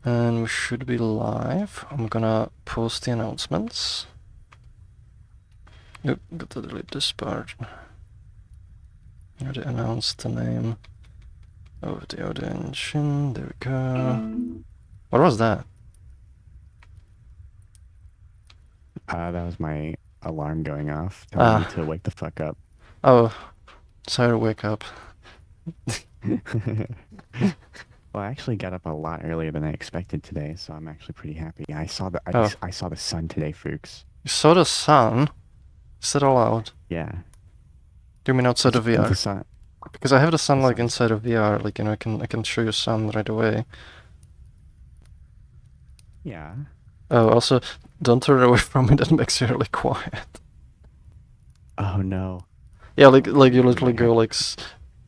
And we should be live. I'm gonna post the announcements. Nope, got to delete this part. I already announced the name of the audience. There we go. What was that? That was my alarm going off, telling me to wake the fuck up. Oh, sorry to wake up. Well, I actually got up a lot earlier than I expected today, so I'm actually pretty happy. I saw the sun today, Froox. You saw the sun? Is that allowed? Yeah. Do you mean outside of VR? The sun. Because I have the sun The like sun. inside of VR, like I can show you sun right away. Yeah. Oh, also, don't turn away from me. That makes you really quiet. Oh no. Yeah, like you literally go like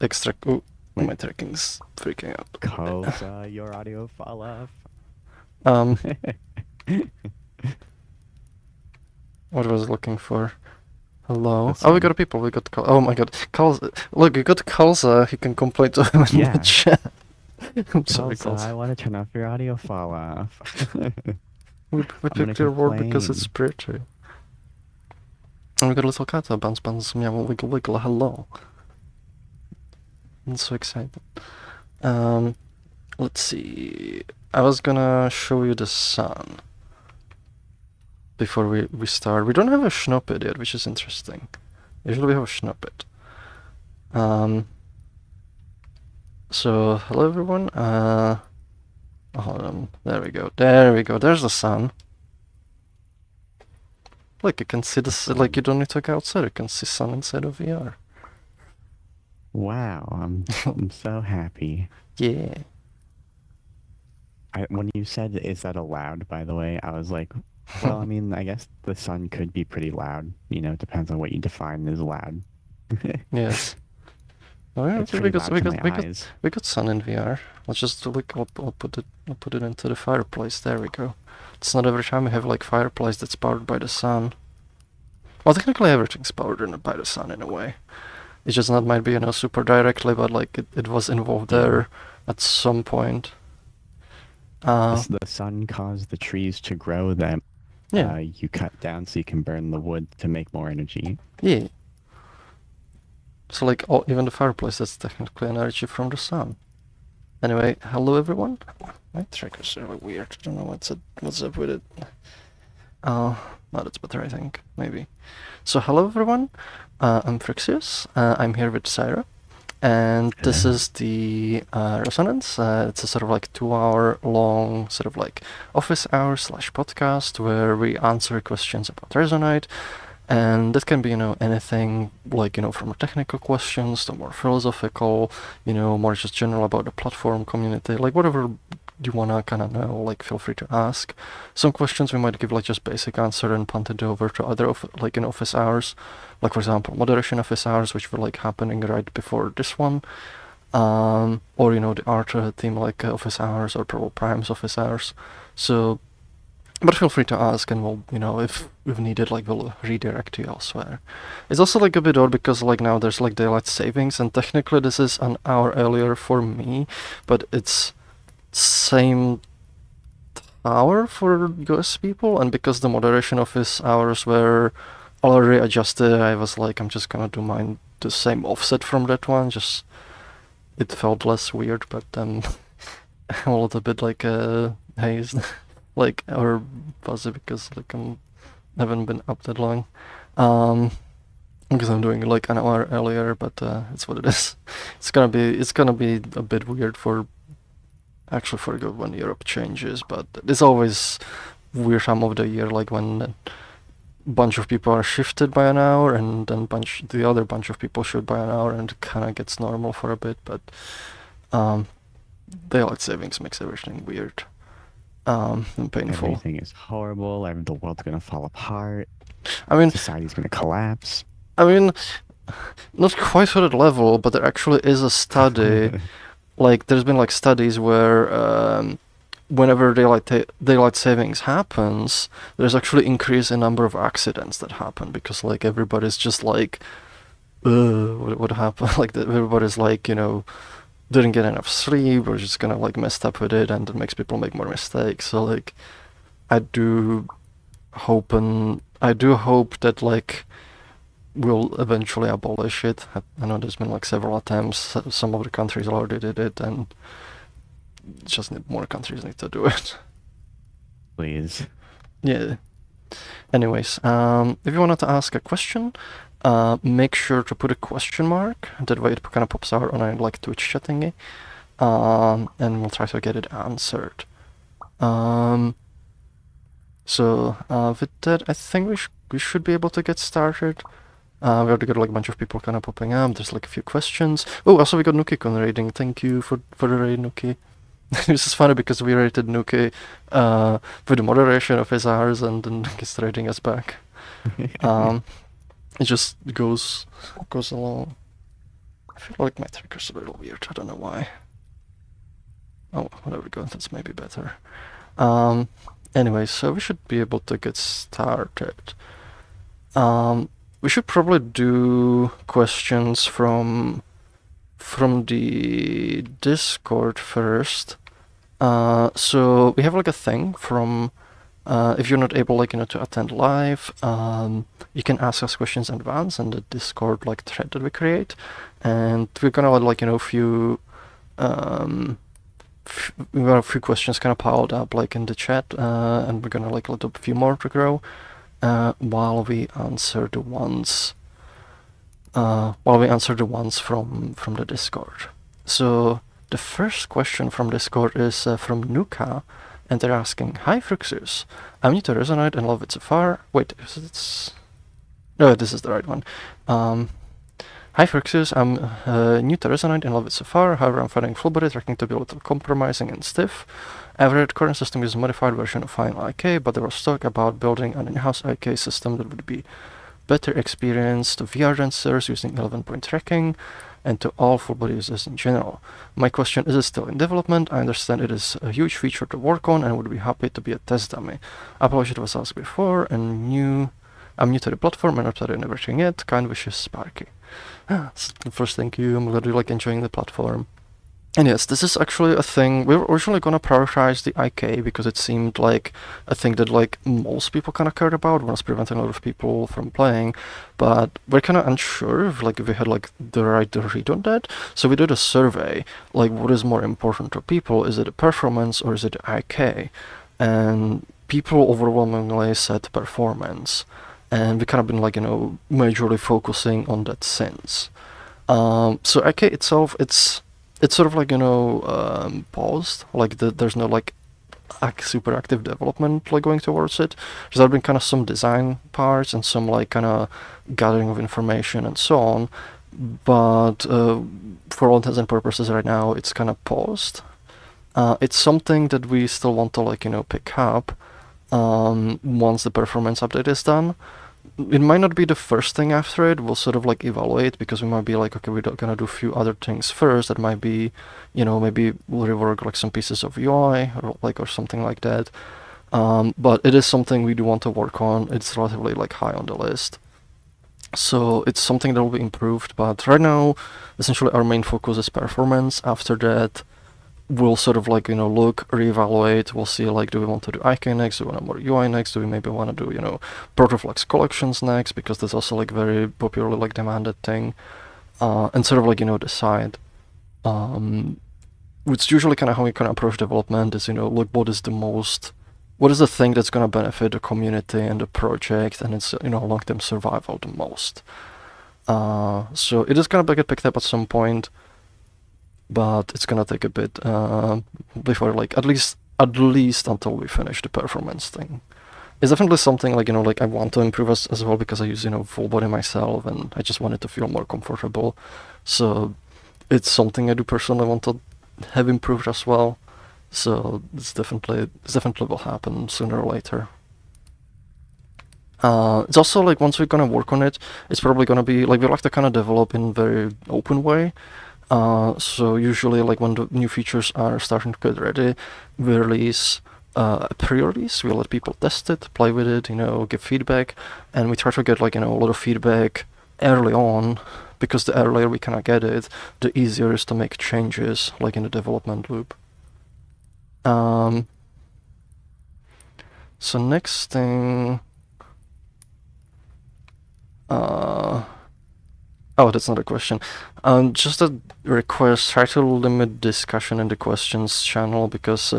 extra. Oh, Wait. my tracking's freaking out. Cause your audio fall off. What was I looking for? Hello. Oh, we got people. We got oh my god, Kalza. Look, you got Kalza. He can complain to him in the chat. I'm sorry, Kalza. I want to turn off your audio fall off. we picked your word because it's pretty. And we got a little cat. Bounce, meow, wiggle. Hello. I'm so excited. Let's see. I was gonna show you the sun before we start. We don't have a snippet yet, which is interesting. Usually we have a snippet. So hello everyone. Hold on. There we go. There's the sun. Look, you can see this. Like you don't need to go outside. You can see sun inside of VR. Wow, I'm so happy. Yeah. When you said, "Is that allowed?" By the way, I was like, well, I mean, I guess the sun could be pretty loud. You know, it depends on what you define as loud. Yes. Oh yeah, we got sun in VR. Let's just look. I'll put it into the fireplace. There we go. It's not every time we have like fireplace that's powered by the sun. Well, technically everything's powered by the sun in a way. It just not might be super directly, but like it was involved there at some point. The sun caused the trees to grow that you cut down so you can burn the wood to make more energy. Yeah. So like even the fireplace, that's technically an energy from the sun. Anyway, hello everyone. My tracker's really weird. I don't know what's up with it. No, that's better, I think. Maybe. So hello everyone. I'm Froox. I'm here with Syra. And this is the Resonance. It's a sort of like 2-hour long sort of like office hour / podcast where we answer questions about Resonite. And that can be, anything like, from technical questions to more philosophical, more just general about the platform community, like whatever you wanna kind of know, like feel free to ask. Some questions we might give like just basic answer and punt it over to other office hours, like for example moderation office hours, which were like happening right before this one, or the art team like office hours or Purple Prime's office hours. So. But feel free to ask, and we'll, if we've needed, like, we'll redirect you elsewhere. It's also, like, a bit odd because, like, now there's, like, daylight savings, and technically this is an hour earlier for me, but it's same hour for US people, and because the moderation office hours were already adjusted, I was like, I'm just gonna do mine the same offset from that one, just it felt less weird, but I'm a little bit, like, hazed. Like, or fuzzy because like I haven't been up that long, because I'm doing like an hour earlier, but it's what it is. It's gonna be a bit weird for good when Europe changes, but it's always weird time of the year, like when a bunch of people are shifted by an hour and then the other bunch of people shift by an hour, and it kind of gets normal for a bit, but daylight savings makes everything weird. And painful. Everything is horrible. The world's gonna fall apart. I mean, society's gonna collapse. I mean, not quite to that level, but there actually is a study. Like, there's been like studies where whenever daylight savings happens, there's actually increase in number of accidents that happen because like everybody's just like, what happened? Like everybody's like, didn't get enough sleep, or just kind of like messed up with it, and it makes people make more mistakes. So like, I do hope that like we'll eventually abolish it. I know there's been like several attempts. Some of the countries already did it, and just more countries need to do it. Please. Yeah. Anyways, if you wanted to ask a question, make sure to put a question mark. That way it kind of pops out on our like Twitch chat thingy, and we'll try to get it answered. So with that, I think we should be able to get started. We already got like a bunch of people kind of popping up. There's like a few questions. Oh, also we got Nuki rating. Thank you for the raid, Nuki. This is funny because we rated Nuki with the moderation of his hours, and then he's rating us back. It just goes along. I feel like my trigger's a little weird. I don't know why. Oh, there we go. That's maybe better. Anyway, so we should be able to get started. We should probably do questions from the Discord first. So we have like a thing from if you're not able to attend live, you can ask us questions in advance in the Discord like thread that we create, and we're gonna we got a few questions kind of piled up like in the chat, and we're gonna like let a few more to grow while we answer the ones from the Discord. So the first question from Discord is from Nuka, and they're asking, "Hi Froox, I'm new to Resonite and love it so far." Wait, no, this is the right one. Hi Froox, I'm new to Resonite and love it so far. However, I'm finding full body tracking to be a little compromising and stiff. Our current system uses a modified version of Final IK, but there was talk about building an in-house IK system that would be better experience to VR dancers using 11-point tracking and to all full body users in general. My question is it still in development? I understand it is a huge feature to work on and would be happy to be a test dummy. Apologies it was asked before, and I'm new to the platform and not tried everything yet. Kind wishes, Sparky. First, thank you. I'm really enjoying the platform. And yes, this is actually a thing. We were originally gonna prioritize the IK because it seemed like a thing that most people kind of cared about, was preventing a lot of people from playing. But we're kind of unsure if we had the right to read on that. So we did a survey, what is more important to people? Is it the performance or is it the IK? And people overwhelmingly said performance. And we kind of been majorly focusing on that since. So IK itself, it's sort of paused. There's no super active development going towards it. There's been kind of some design parts and some kind of gathering of information and so on. But for all intents and purposes right now, it's kind of paused. It's something that we still want to pick up once the performance update is done. It might not be the first thing after it. We'll sort of evaluate, because we might be okay, we're gonna do a few other things first. That might be, maybe we'll rework some pieces of UI or something like that. But it is something we do want to work on. It's relatively high on the list. So it's something that will be improved. But right now, essentially our main focus is performance. After that, we'll sort of look, reevaluate. We'll see do we want to do IK next? Do we want more UI next? Do we maybe want to do Protoflux collections next? Because that's also very popularly demanded thing. And sort of decide. It's usually kind of how we kind of approach development is look what is the thing that's gonna benefit the community and the project and its long-term survival the most. So it is gonna get picked up at some point. But it's gonna take a bit before at least until we finish the performance thing. It's definitely something I want to improve as well, because I use full body myself and I just want it to feel more comfortable. So it's something I do personally want to have improved as well. So it's definitely will happen sooner or later. It's also once we're gonna work on it, it's probably gonna be we like to kind of develop in a very open way. So usually when the new features are starting to get ready, we release a pre-release. We let people test it, play with it, give feedback, and we try to get a lot of feedback early on, because the earlier we kind of get it, the easier it is to make changes, like in the development loop. So next thing... Oh, that's not a question. Just a request, try to limit discussion in the questions channel, because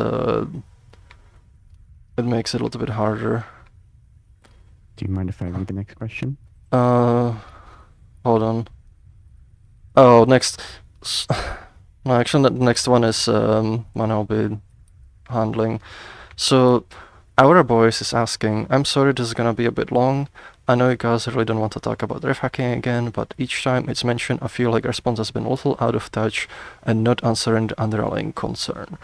it makes it a little bit harder. Do you mind if I read the next question? Hold on. Oh, next... No, actually, the next one is one I'll be handling. So, our boys is asking, I'm sorry this is gonna be a bit long. I know you guys really don't want to talk about ref hacking again, but each time it's mentioned, I feel like response has been a little out of touch and not answering the underlying concern.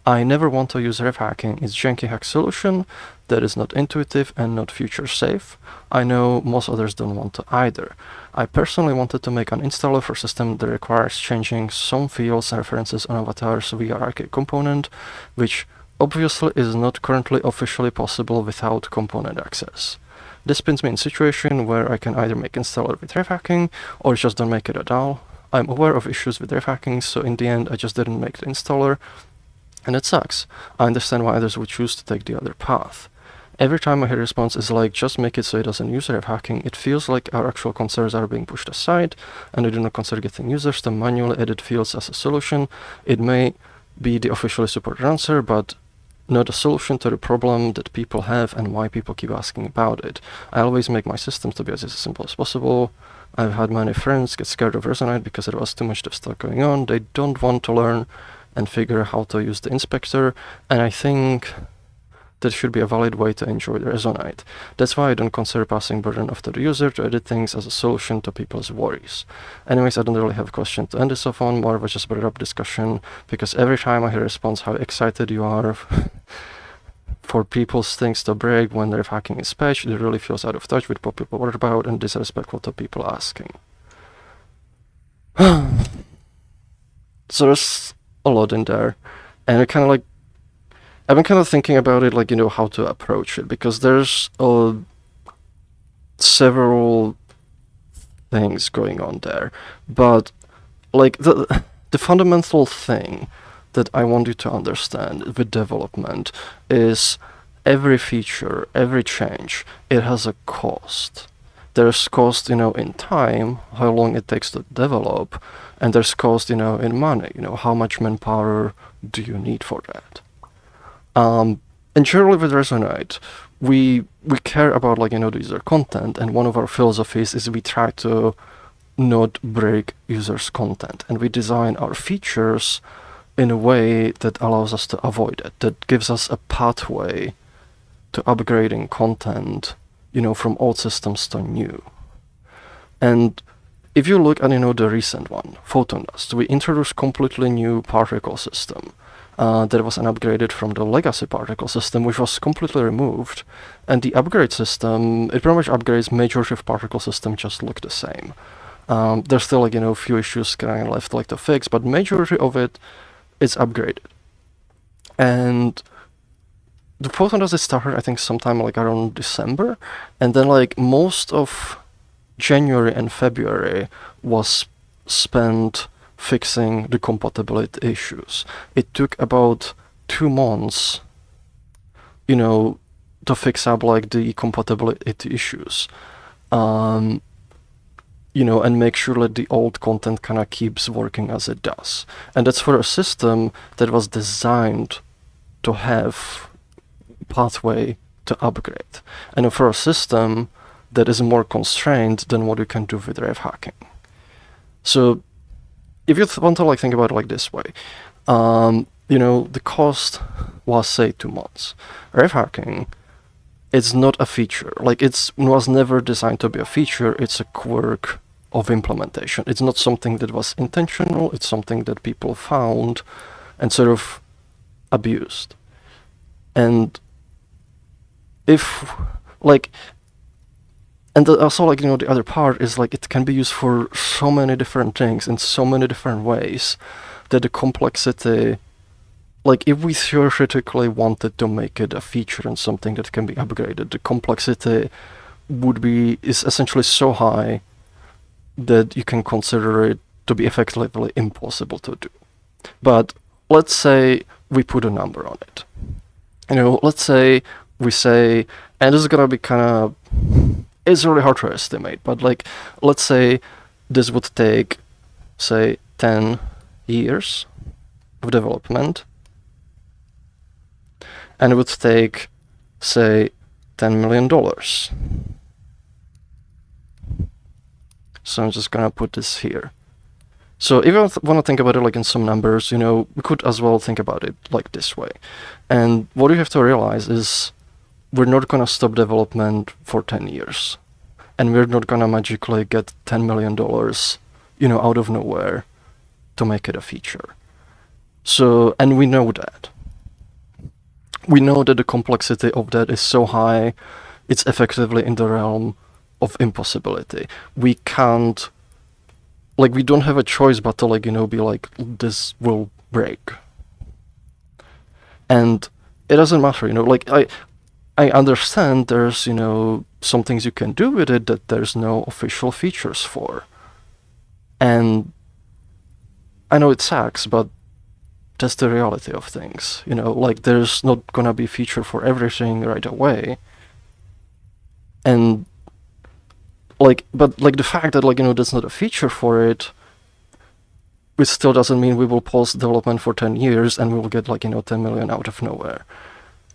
I never want to use ref hacking. It's janky hack solution that is not intuitive and not future safe. I know most others don't want to either. I personally wanted to make an installer for a system that requires changing some fields and references on avatars via arcade component, which obviously is not currently officially possible without component access. This puts me in a situation where I can either make installer with ref hacking or just don't make it at all. I'm aware of issues with ref hacking, so in the end I just didn't make the installer, and it sucks. I understand why others would choose to take the other path. Every time I hear a response is like, just make it so it doesn't use ref hacking, it feels like our actual concerns are being pushed aside, and I do not consider getting users to manually edit fields as a solution. It may be the officially supported answer, but not a solution to the problem that people have and why people keep asking about it. I always make my systems to be as simple as possible. I've had many friends get scared of Resonite because there was too much stuff going on. They don't want to learn and figure how to use the inspector, and I think that should be a valid way to enjoy the Resonite. That's why I don't consider passing burden off to the user to edit things as a solution to people's worries. Anyways, I don't really have a question to end this off on, more of a just brought up discussion, because every time I hear a response how excited you are for people's things to break when their hacking is patched, it really feels out of touch with what people worry about and disrespectful to people asking. So there's a lot in there, and it kind of like, I've been kind of thinking about it, like, how to approach it, because there's several things going on there, but like the fundamental thing that I want you to understand with development is every feature, every change, it has a cost. There's cost, in time, how long it takes to develop, and there's cost, in money, how much manpower do you need for that? And generally with Resonite, we care about, like, the user content, and one of our philosophies is we try to not break users' content, and we design our features in a way that allows us to avoid it, that gives us a pathway to upgrading content, from old systems to new. And if you look at, the recent one, Photon Dust, we introduced completely new particle system. That was an upgraded from the legacy particle system, which was completely removed, and the upgrade system, it pretty much upgrades majority of particle system just look the same. There's still, like, a few issues kind of left, like, to fix, but majority of it is upgraded. And the Photon Dust started, I think, sometime like around December, and then, like, most of January and February was spent fixing the compatibility issues. It took about 2 months, to fix up, like, the compatibility issues, and make sure that the old content kind of keeps working as it does. And that's for a system that was designed to have pathway to upgrade, and for a system that is more constrained than what you can do with ref hacking. So if you want to, like, think about it like this way, the cost was, say, 2 months. Ref hacking, it's not a feature. Like, it was never designed to be a feature. It's a quirk of implementation. It's not something that was intentional. It's something that people found and sort of abused. And if, like, and also, like, the other part is, like, it can be used for so many different things in so many different ways that the complexity, like, if we theoretically wanted to make it a feature and something that can be upgraded, the complexity is essentially so high that you can consider it to be effectively impossible to do. But let's say we put a number on it. Let's say we say, and this is gonna be kind of, it's really hard to estimate, but like, let's say this would take, say, 10 years of development, and it would take, say, $10 million. So I'm just gonna put this here. So if you want to think about it like in some numbers, we could as well think about it like this way. And what you have to realize is we're not gonna stop development for 10 years. And we're not gonna magically get $10 million, out of nowhere to make it a feature. So, and we know that. We know that the complexity of that is so high, it's effectively in the realm of impossibility. We can't, like, we don't have a choice but to, like, be like, this will break. And it doesn't matter, like, I understand there's, some things you can do with it that there's no official features for. And I know it sucks, but that's the reality of things. Like, there's not gonna be feature for everything right away. And but the fact that there's not a feature for it, it still doesn't mean we will pause development for 10 years and we will get 10 million out of nowhere.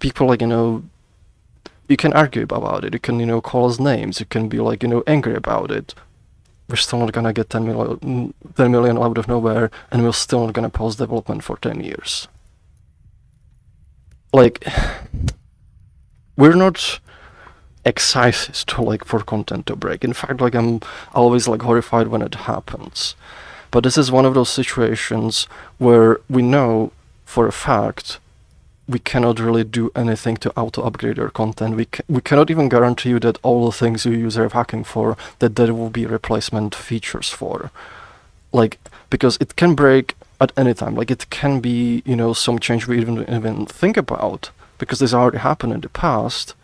People you can argue about it, you can call us names, you can be angry about it. We're still not gonna get 10 million out of nowhere, and we're still not gonna pause development for 10 years. We're not excited for content to break. In fact, I'm always horrified when it happens. But this is one of those situations where we know for a fact we cannot really do anything to auto-upgrade your content. We cannot even guarantee you that all the things you use rave hacking for, that there will be replacement features for. Because it can break at any time. It can be, some change we even think about, because this already happened in the past.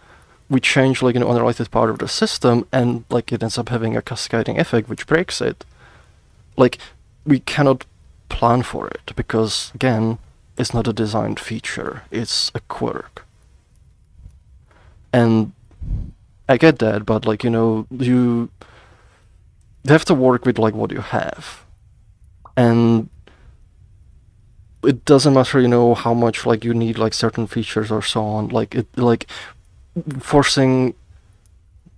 We change unrelated part of the system, and it ends up having a cascading effect which breaks it. We cannot plan for it, because again, it's not a designed feature, it's a quirk. And I get that, but you have to work with what you have. And it doesn't matter, how much you need certain features or so on. Forcing,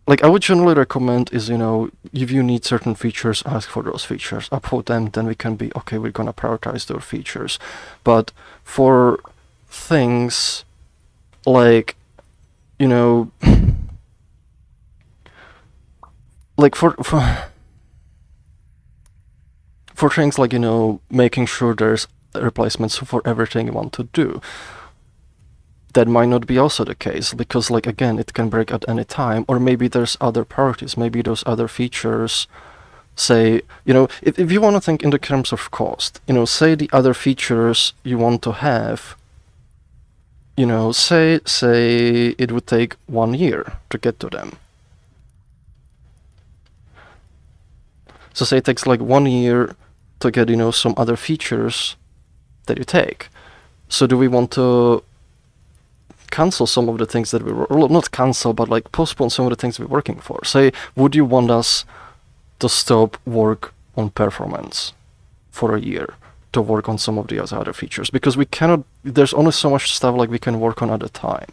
I would generally recommend is, if you need certain features, ask for those features, upload them, then we can be, okay, we're gonna prioritize those features. But for things for things making sure there's replacements for everything you want to do, that might not be also the case, because again, it can break at any time, or maybe there's other priorities, maybe those other features, say, if you want to think in the terms of cost, say the other features you want to have, say it would take 1 year to get to them. So say it takes 1 year to get, some other features that you take. So do we want to cancel some of the things that we were, or not cancel, but postpone some of the things we're working for? Say, would you want us to stop work on performance for a year to work on some of the other features? Because we cannot, there's only so much stuff we can work on at a time.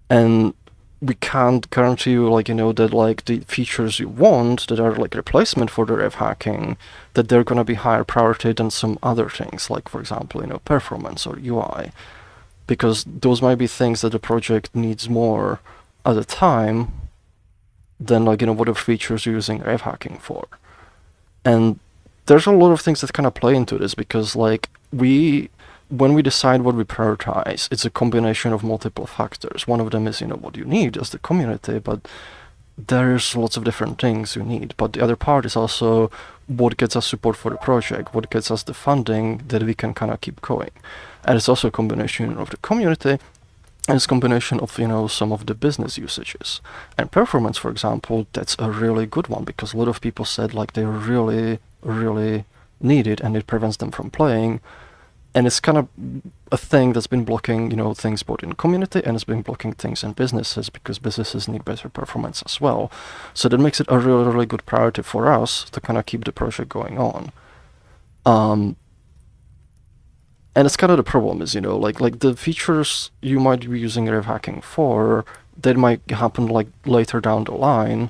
And we can't guarantee you that the features you want that are replacement for the rave hacking, that they're gonna be higher priority than some other things, for example, performance or UI. Because those might be things that the project needs more at a time than whatever features you're using rave hacking for. And there's a lot of things that kind of play into this, because when we decide what we prioritize, it's a combination of multiple factors. One of them is what you need as the community, but there's lots of different things you need. But the other part is also what gets us support for the project, what gets us the funding that we can kind of keep going. And it's also a combination of the community And it's a combination of, some of the business usages. And performance, for example, that's a really good one, because a lot of people said like they really, really need it and it prevents them from playing. And it's kind of a thing that's been blocking, things both in community, and it's been blocking things in businesses, because businesses need better performance as well. So that makes it a really, really good priority for us to kind of keep the project going on. And it's kind of the problem is, like the features you might be using rev hacking for, that might happen like later down the line.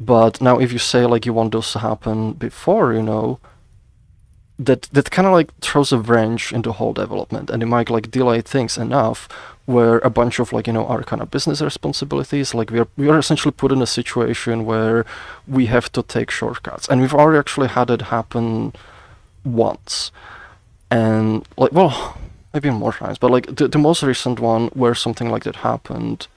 But now if you say like you want those to happen before, that kind of like throws a wrench into whole development, and it might like delay things enough where a bunch of like, our kind of business responsibilities, like we are essentially put in a situation where we have to take shortcuts. And we've already actually had it happen once. And like, well, maybe more times, but like the most recent one where something like that happened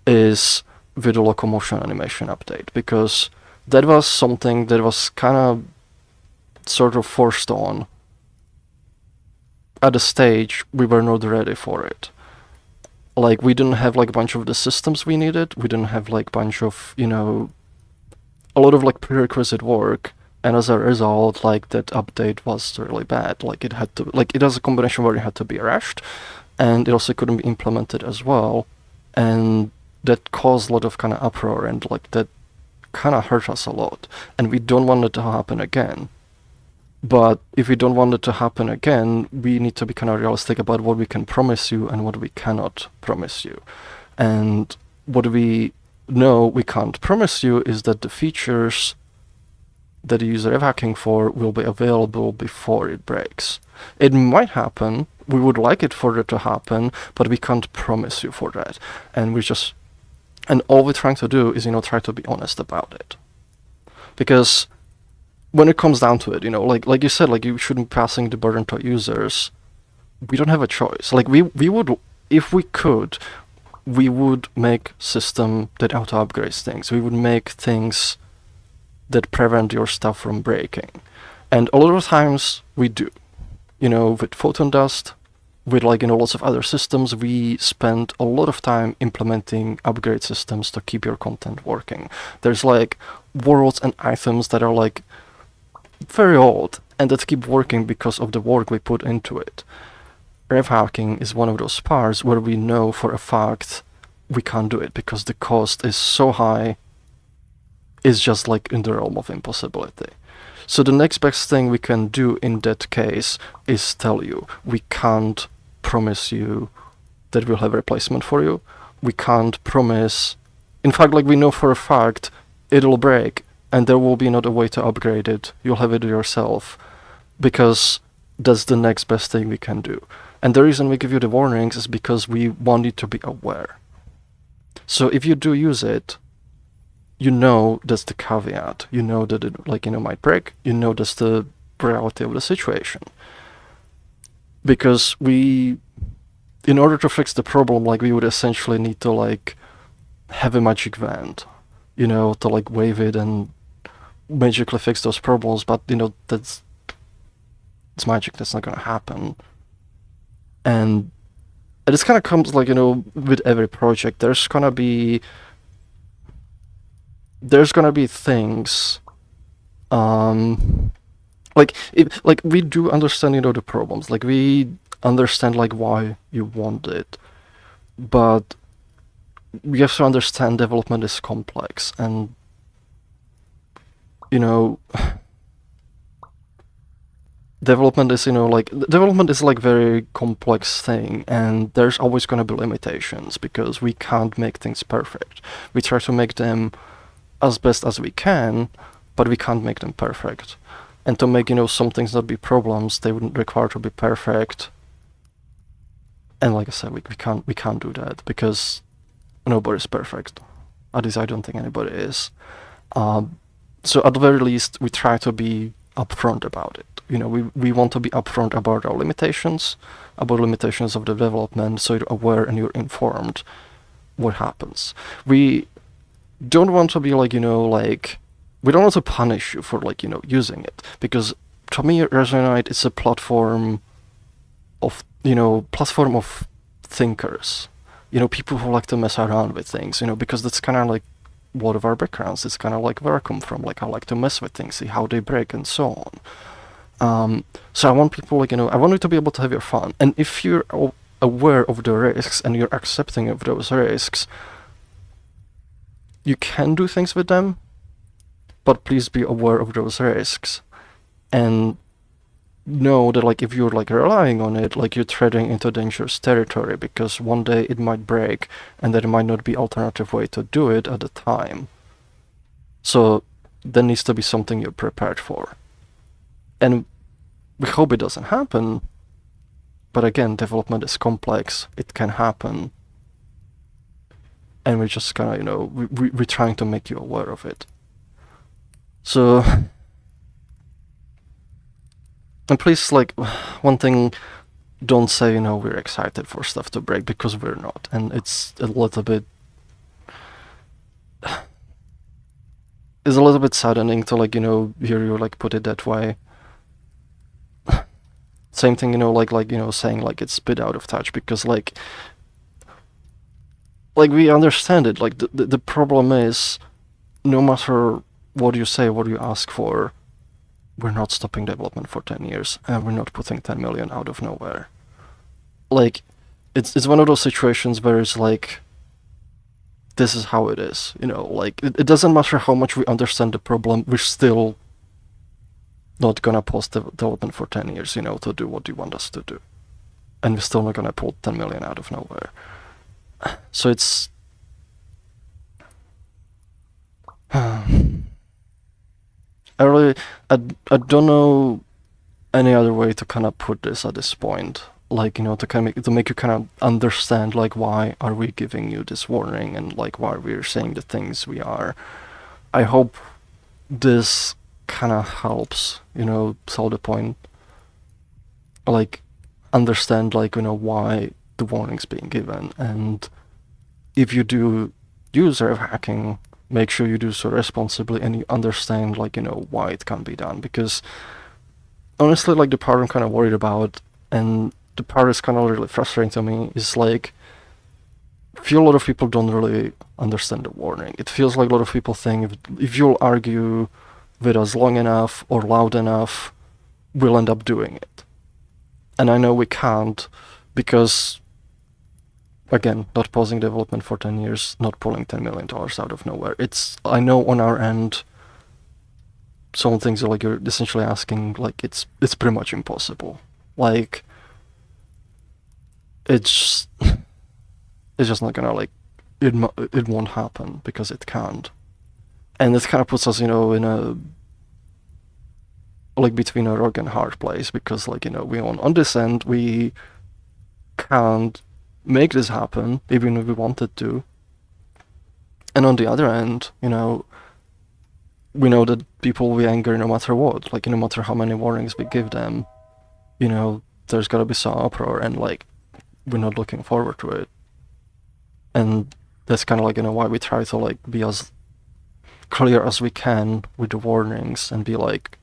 is with the locomotion animation update, because that was something that was kind of sort of forced on at a stage we were not ready for it. Like, we didn't have like a bunch of the systems we needed, we didn't have like a bunch of, a lot of like prerequisite work. And as a result, like, that update was really bad. Like, it was a combination where it had to be rushed, and it also couldn't be implemented as well. And that caused a lot of kind of uproar, and like that kind of hurt us a lot. And we don't want it to happen again. But if we don't want it to happen again, we need to be kind of realistic about what we can promise you and what we cannot promise you. And what we know we can't promise you is that the features that the user is hacking for will be available before it breaks. It might happen, we would like it for it to happen, but we can't promise you for that. And all we're trying to do is, try to be honest about it. Because when it comes down to it, like you said, like, you shouldn't be passing the burden to users. We don't have a choice. Like, we would, if we could, we would make system that auto-upgrades things. We would make things that prevent your stuff from breaking. And a lot of times we do. With Photon Dust, with like, lots of other systems, we spend a lot of time implementing upgrade systems to keep your content working. There's like worlds and items that are like very old and that keep working because of the work we put into it. Rev hacking is one of those parts where we know for a fact we can't do it because the cost is so high. Is just like in the realm of impossibility. So the next best thing we can do in that case is tell you, we can't promise you that we'll have a replacement for you. We can't promise, in fact, like, we know for a fact it'll break and there will be not a way to upgrade it. You'll have it yourself, because that's the next best thing we can do. And the reason we give you the warnings is because we want you to be aware. So if you do use it, that's the caveat. That it, might break. That's the reality of the situation. Because in order to fix the problem, like, we would essentially need to, like, have a magic wand, to, like, wave it and magically fix those problems. But, it's magic. That's not gonna happen. And this kind of comes, like, with every project. There's gonna be things, we do understand, the problems. Like, we understand, like, why you want it, but we have to understand development is complex, and development is like very complex thing, and there's always going to be limitations because we can't make things perfect. We try to make them as best as we can, but we can't make them perfect. And to make, some things not be problems, they wouldn't require to be perfect. And like I said, we can't do that because nobody's perfect. At least I don't think anybody is. So at the very least, we try to be upfront about it. We want to be upfront about our limitations of the development, so you're aware and you're informed what happens. We don't want to be we don't want to punish you for using it, because to me Resonite is a platform of thinkers, people who like to mess around with things, because that's kind of like one of our backgrounds. It's kind of like where I come from. Like, I like to mess with things, see how they break, and so on. So I want people, I want you to be able to have your fun. And if you're aware of the risks and you're accepting of those risks, you can do things with them, but please be aware of those risks. And know that, like, if you're, like, relying on it, like, you're treading into dangerous territory, because one day it might break, and there might not be alternative way to do it at the time. So there needs to be something you're prepared for. And we hope it doesn't happen, but again, development is complex, it can happen. And we're just kind of, we're trying to make you aware of it. So, and please, like, one thing, don't say, we're excited for stuff to break, because we're not. And it's a little bit saddening to, like, hear you, like, put it that way. Same thing, like, saying, like, it's a bit out of touch, because, like, we understand it. Like, the problem is, no matter what you say, what you ask for, we're not stopping development for 10 years, and we're not putting 10 million out of nowhere. Like, it's one of those situations where it's like, this is how it is, like, it doesn't matter how much we understand the problem, we're still not gonna pause development for 10 years, to do what you want us to do. And we're still not gonna pull 10 million out of nowhere. So it's... I don't know any other way to kind of put this at this point. Like, to make you kind of understand, like, why are we giving you this warning, and, like, why we're saying the things we are. I hope this kind of helps, solve the point. Like, understand, like, why the warning's being given. And if you do use rev hacking, make sure you do so responsibly, and you understand, like, why it can be done. Because honestly, like, the part I'm kind of worried about, and the part is kind of really frustrating to me, is, like, I feel a lot of people don't really understand the warning. It feels like a lot of people think if you'll argue with us long enough or loud enough, we'll end up doing it. And I know we can't, because, again, not pausing development for 10 years, not pulling $10 million out of nowhere. I know on our end, some things are, like, you're essentially asking, like, it's pretty much impossible. Like, it's just not gonna, like, it won't happen, because it can't. And it kind of puts us, in a, like, between a rock and hard place, because, like, we on this end, we can't make this happen, even if we wanted to. And on the other end, we know that people will anger no matter what. Like, no matter how many warnings we give them, there's gotta be some uproar, and, like, we're not looking forward to it. And that's kind of, like, why we try to, like, be as clear as we can with the warnings, and be like,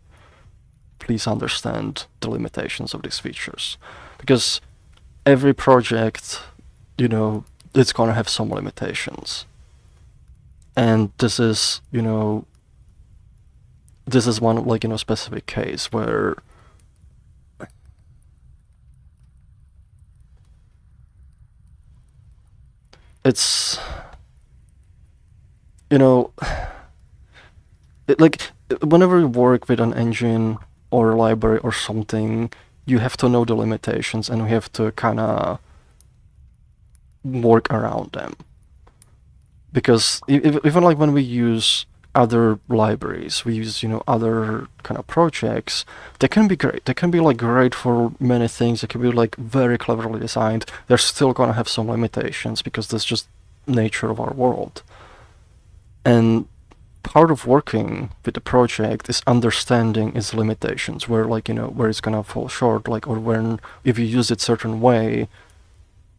please understand the limitations of these features. Because every project, it's gonna have some limitations. And this is, this is one, like, specific case where it's, like, whenever you work with an engine or a library or something, you have to know the limitations, and we have to kind of work around them. Because even, like, when we use other libraries, we use, other kind of projects, they can be great. They can be, like, great for many things. They can be, like, very cleverly designed. They're still gonna have some limitations, because that's just nature of our world. And part of working with the project is understanding its limitations, where, like, where it's gonna fall short, like, or when, if you use it certain way,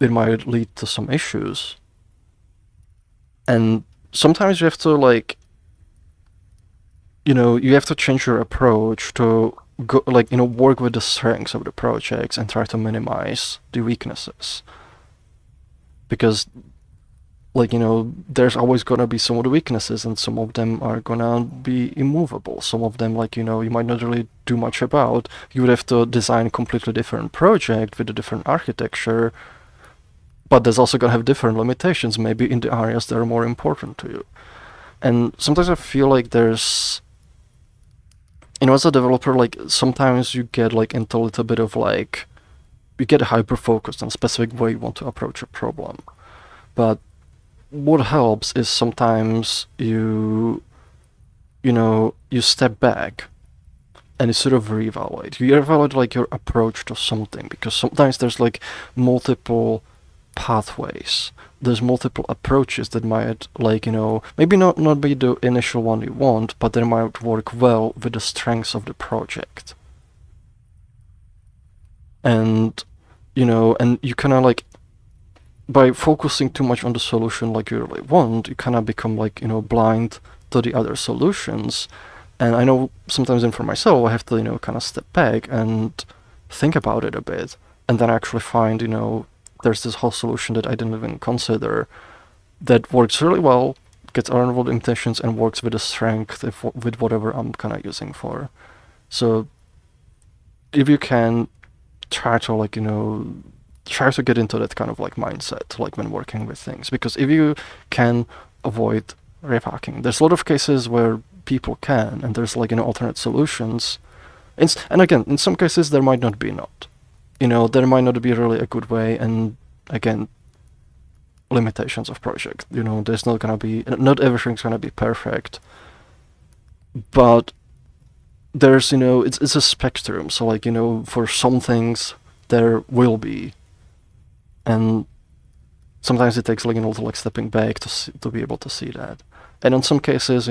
it might lead to some issues. And sometimes you have to, like, you have to change your approach to go, like, work with the strengths of the projects and try to minimize the weaknesses. because like, there's always gonna be some of the weaknesses, and some of them are gonna be immovable. Some of them, like, you might not really do much about. You would have to design a completely different project with a different architecture, but there's also gonna have different limitations, maybe in the areas that are more important to you. And sometimes I feel like there's, as a developer, like, sometimes you get, like, into a little bit of, like, you get hyper-focused on a specific way you want to approach a problem. But what helps is sometimes you step back and you sort of reevaluate. You evaluate, like, your approach to something, because sometimes there's, like, multiple pathways. There's multiple approaches that might, like, maybe not be the initial one you want, but they might work well with the strengths of the project. And, and you kind of, like, by focusing too much on the solution like you really want, you kind of become, like, blind to the other solutions. And I know sometimes, even for myself, I have to, kind of step back and think about it a bit, and then actually find, there's this whole solution that I didn't even consider that works really well, gets around all the intentions, and works with the strength with whatever I'm kind of using for. So if you can try to, like, try to get into that kind of, like, mindset, like, when working with things, because if you can avoid repacking, there's a lot of cases where people can, and there's, like, alternate solutions. And again, in some cases there might not be not. There might not be really a good way, and again, limitations of project. There's not everything's gonna be perfect, but there's, it's a spectrum. So, like, for some things there will be, and sometimes it takes, like, also, like, stepping back to be able to see that. And in some cases,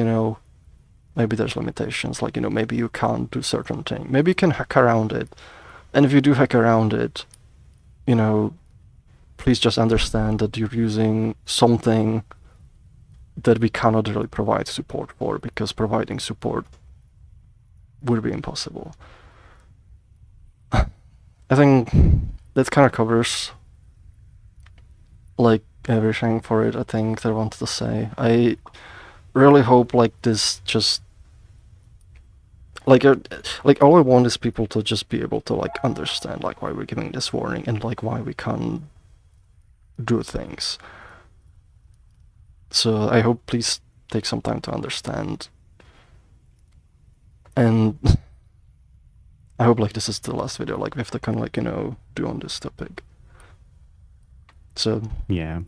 maybe there's limitations, like, maybe you can't do certain thing. Maybe you can hack around it. And if you do hack around it, please just understand that you're using something that we cannot really provide support for, because providing support would be impossible. I think that kind of covers, like, everything for it, I think, that I wanted to say. I really hope, like, this just, like, all I want is people to just be able to, like, understand, like, why we're giving this warning, and, like, why we can't do things. So I hope, please take some time to understand, and I hope, like, this is the last video, like, we have to kind of, like, do on this topic. So yeah,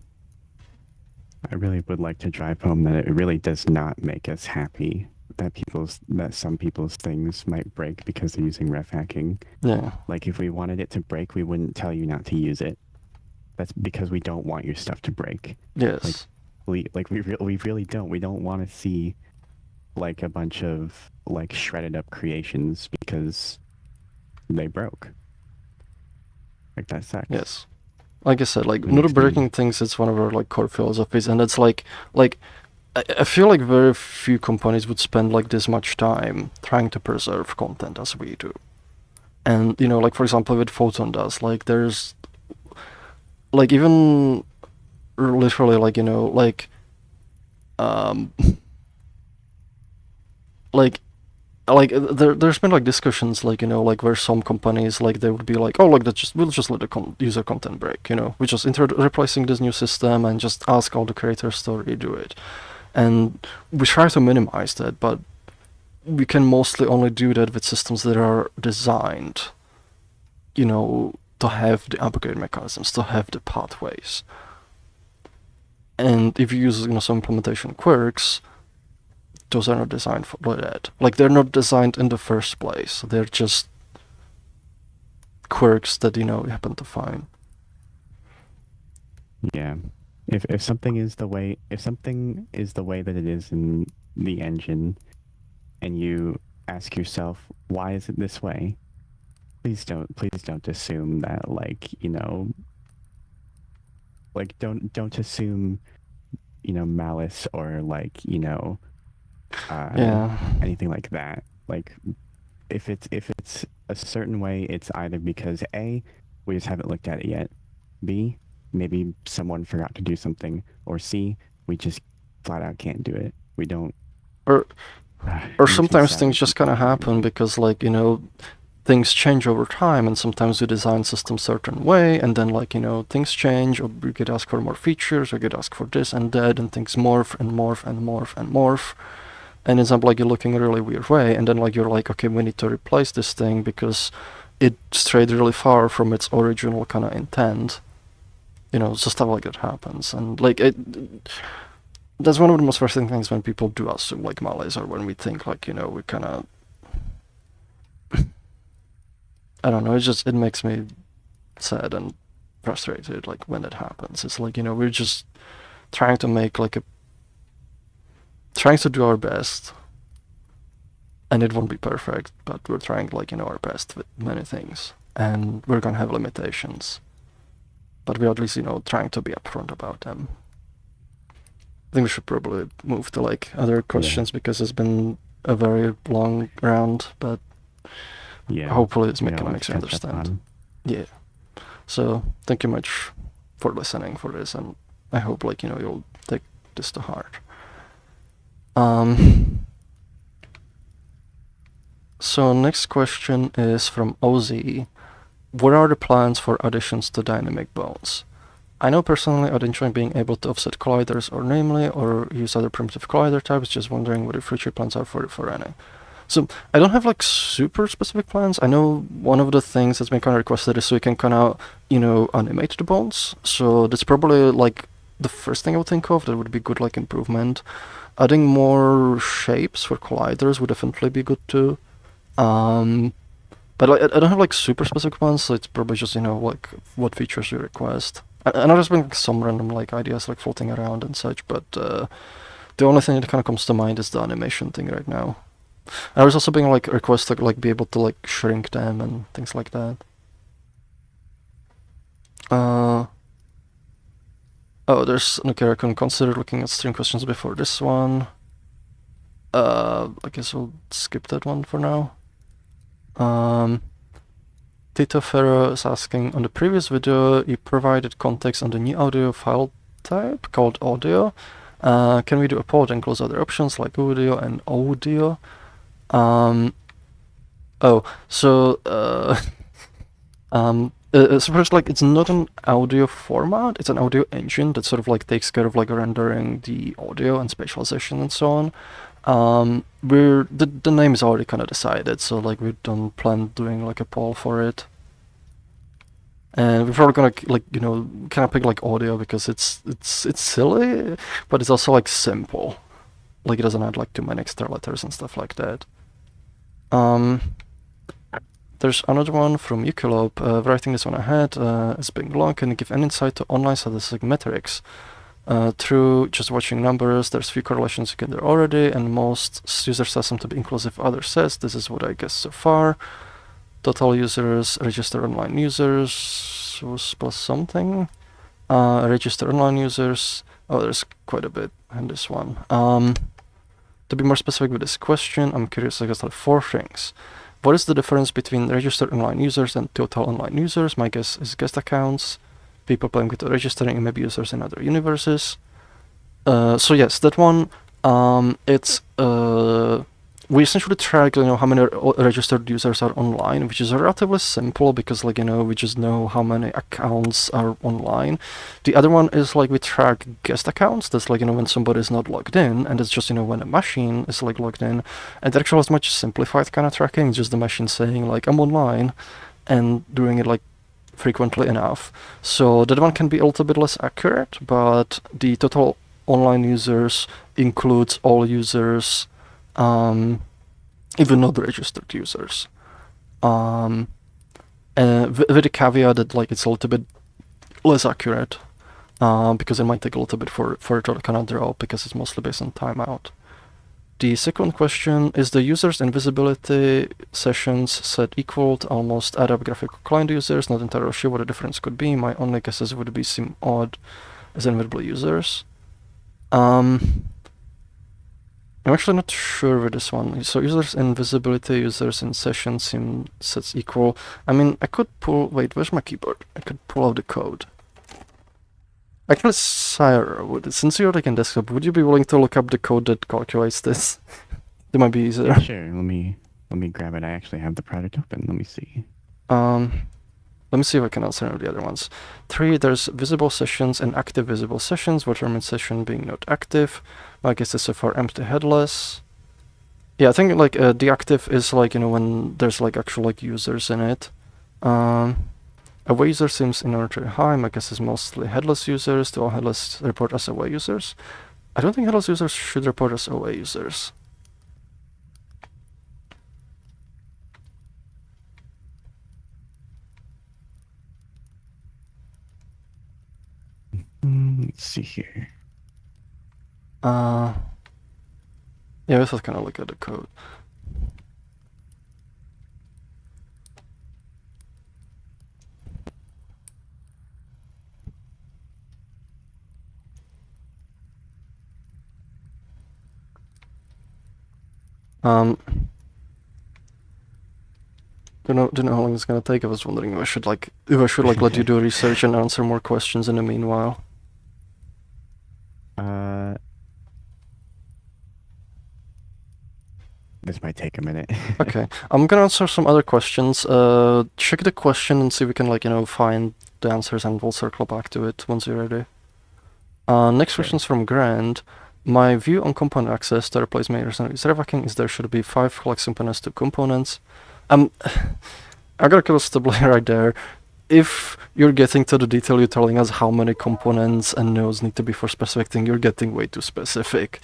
I really would like to drive home that it really does not make us happy that some people's things might break because they're using ref hacking. yeah, Like, if we wanted it to break, we wouldn't tell you not to use it. That's because we don't want your stuff to break. yes, we really don't. We don't want to see, like, a bunch of, like, shredded up creations because they broke. Like, that sucks. yes. Like I said, like, It not makes breaking me... things, it's one of our, like, core philosophies, and it's like I feel like very few companies would spend, like, this much time trying to preserve content as we do. And, like, for example, with Photon does, like, there's, like, even literally, like, um like there's been, like, discussions, like, like, where some companies, like, they would be like, oh, like, we'll just let the user content break, we just replacing this new system and just ask all the creators to redo it. And we try to minimize that, but we can mostly only do that with systems that are designed, to have the upgrade mechanisms, to have the pathways. And if you use, some implementation quirks, those are not designed for that. Like, they're not designed in the first place. They're just quirks that, you happen to find. Yeah. If something is the way that it is in the engine, and you ask yourself, why is it this way? Please don't assume that, like, like, don't assume, malice, or, like, Yeah. anything like that. Like, if it's a certain way, it's either because A, we just haven't looked at it yet, B, maybe someone forgot to do something, or C, we just flat out can't do it. We don't. Or It or makes me sometimes sad things when just people kind of can't do happen it. because, like, you know, things change over time, and sometimes we design systems certain way, and then, like, you know, things change, or we get asked for more features, or get asked for this and that, and things morph and morph and morph and morph, and ends up like you're looking a really weird way, and then like you're like, okay, we need to replace this thing because it strayed really far from its original kind of intent. You know, so stuff like that happens, and like it. That's one of the most frustrating things when people do assume like malaise, or when we think like, you know, we kind of. I don't know. It makes me sad and frustrated like when it happens. It's like, you know, we're just trying to make like a trying to do our best, and it won't be perfect, but we're trying like, you know, our best with many things, and we're gonna have limitations, but we're at least, you know, trying to be upfront about them. I think we should probably move to like other questions because it's been a very long round, but Yeah. hopefully this we got a lot makes to you catch up understand. on. Yeah. So thank you much for listening for this, and I hope like, you know, you'll take this to heart. So next question is from OZ. What are the plans for additions to dynamic bones? I know personally I'd enjoy being able to offset colliders or namely, or use other primitive collider types, just wondering what the future plans are for any. So I don't have like super specific plans. I know one of the things that's been kind of requested is so we can kind of, you know, animate the bones. So that's probably like the first thing I would think of that would be good like improvement. Adding more shapes for colliders would definitely be good too. But like, I don't have like super specific ones, so it's probably just, you know, like what features you request. I know there's been some random like ideas like floating around and such, but the only thing that kind of comes to mind is the animation thing right now. And there's also been like requests to like be able to like shrink them and things like that. There's okay. I can consider looking at stream questions before this one. I guess we'll skip that one for now. Tito Ferro is asking, on the previous video you provided context on the new audio file type called audio. Can we do a poll and close other options like audio and audio? So first, like, it's not an audio format, it's an audio engine that sort of like takes care of like rendering the audio and spatialization and so on. The name is already kind of decided, so like we don't plan doing like a poll for it. And we're probably gonna like, you know, kind of pick like audio because it's silly, but it's also like simple. Like it doesn't add like too many extra letters and stuff like that. There's another one from Eucalope, writing this one ahead. It's being long. Can you give any insight to online statistic metrics? Through just watching numbers, there's few correlations you can do already, and most users says them to be inclusive, others says. This is what I guess so far. Total users, registered online users was plus something. Registered online users. Oh, there's quite a bit in this one. To be more specific with this question, I'm curious, I guess, like 4 things. What is the difference between registered online users and total online users? My guess is guest accounts, people playing with registering, and maybe users in other universes. So yes, that one, it's we essentially track, you know, how many registered users are online, which is relatively simple because, like, you know, we just know how many accounts are online. The other one is like we track guest accounts. That's like, you know, when somebody is not logged in, and it's just, you know, when a machine is like logged in. And actually it's much simplified kind of tracking, just the machine saying like I'm online and doing it like frequently enough. So that one can be a little bit less accurate, but the total online users includes all users, even not registered users. With the caveat that like it's a little bit less accurate, because it might take a little bit for it to kind of draw, because it's mostly based on timeout. The second question is the users invisibility sessions set equal to almost add up graphical client users. Not entirely sure what the difference could be. My only guesses would be seem odd as invisible users. I'm actually not sure with this one. So users invisibility, users in session seem sets equal. I mean, I could pull. Wait, where's my keyboard? I could pull out the code. Actually, Sarah, since you're like in desktop, would you be willing to look up the code that calculates this? It might be easier. Yeah, sure. Let me grab it. I actually have the project open. Let me see. Let me see if I can answer any of the other ones. 3, there's visible sessions and active visible sessions. What remains session being not active? I guess it's so far empty headless. Yeah, I think like the active is like, you know, when there's like actual like users in it. Away user seems inordinately high. My guess is mostly headless users. Do all headless report as away users? I don't think headless users should report as away users. Let's see here. Yeah, let's just kind of look at the code. Don't know how long it's gonna take. I was wondering if I should like let you do research and answer more questions in the meanwhile. This might take a minute. Okay, I'm gonna answer some other questions. Check the question and see if we can like, you know, find the answers, and we'll circle back to it once you're ready. Next Sure. question's from Grant. My view on component access to replace my Resonite is there should be 5 flux components to components. I gotta kill a stable right there. If you're getting to the detail, you're telling us how many components and nodes need to be for specific thing, you're getting way too specific.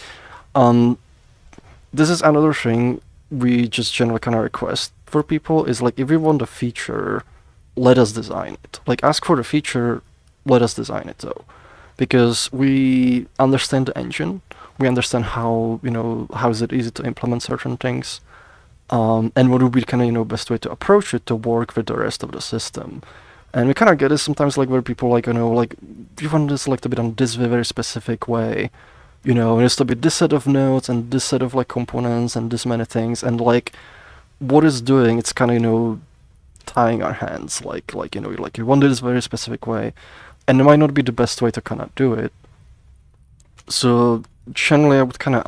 This is another thing we just generally kind of request for people is like, if you want a feature, let us design it. Like, ask for the feature, let us design it though. Because we understand the engine, we understand how, you know, how is it easy to implement certain things, and what would be kind of, you know, best way to approach it to work with the rest of the system. And we kind of get it sometimes, like, where people like, you know, like, you want this like to be done this very specific way, you know, it has to be this set of nodes and this set of like components and this many things, and like what it's doing, it's kind of, you know, tying our hands, like you know, like you want it this very specific way, and it might not be the best way to kind of do it. So generally, I would kind of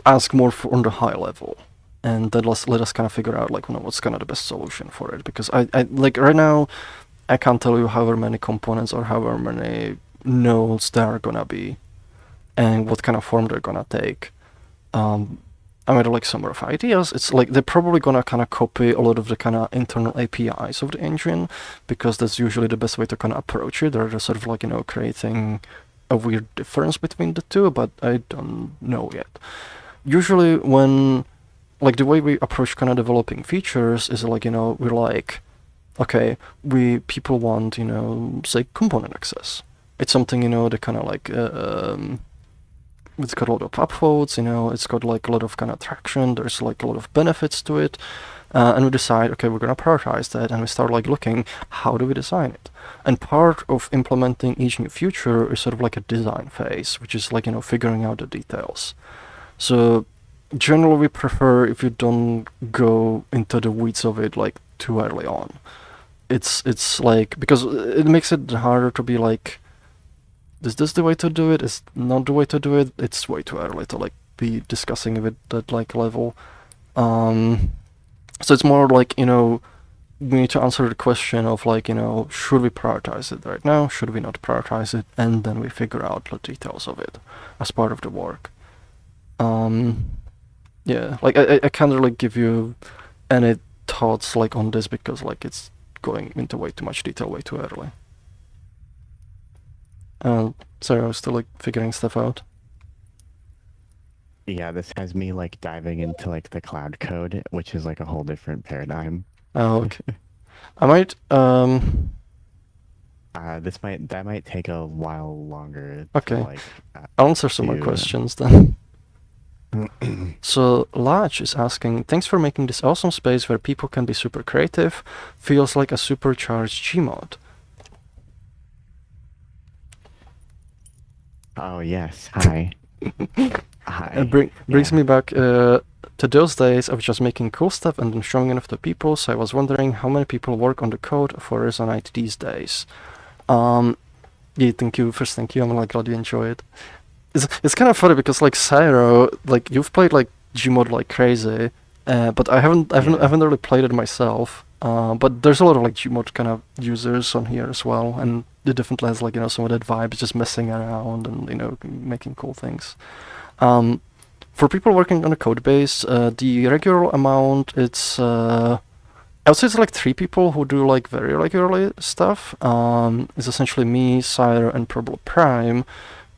ask more on the high level, and then let us kind of figure out like, you know, what's kind of the best solution for it. Because I like right now, I can't tell you however many components or however many nodes there are gonna be, and what kind of form they're gonna take. I made like some rough ideas. It's like they're probably gonna kind of copy a lot of the kind of internal APIs of the engine, because that's usually the best way to kind of approach it. They're just sort of like, you know, creating a weird difference between the two, but I don't know yet. Usually when, like, the way we approach kind of developing features is like, you know, we're like, okay, people want, you know, say component access. It's something, you know, they kind of like, it's got a lot of upvotes, you know, it's got like a lot of kind of traction, there's like a lot of benefits to it, and we decide, okay, we're gonna prioritize that, and we start like looking, how do we design it? And part of implementing each new feature is sort of like a design phase, which is like, you know, figuring out the details. So generally we prefer if you don't go into the weeds of it like too early on. It's like, because it makes it harder to be like, is this the way to do it? Is not the way to do it? It's way too early to like be discussing it at that like level. So it's more like, you know, we need to answer the question of like, you know, should we prioritize it right now? Should we not prioritize it? And then we figure out the details of it as part of the work. Yeah, like I can't really give you any thoughts like on this, because like it's going into way too much detail way too early. Sorry, I was still like figuring stuff out. Yeah, this has me like diving into like the cloud code, which is like a whole different paradigm. Oh, okay. I might That might take a while longer. Okay. To, like, I'll answer some more to- questions then. So Lach is asking, thanks for making this awesome space where people can be super creative. Feels like a supercharged Gmod. Oh yes, hi. Hi. It brings me back to those days of just making cool stuff and then showing it off to people. So I was wondering how many people work on the code for Resonite these days. Yeah, thank you. First, thank you. I'm like glad you enjoy it. It's kind of funny because like Syro, like you've played like Gmod like crazy, but I haven't really played it myself. But there's a lot of like Gmod kind of users on here as well, and it definitely has like some of that vibe, just messing around and making cool things. Um, for people working on a code base, the regular amount I would say it's like 3 people who do like very regularly stuff. It's essentially me, Sire, and Purple Prime.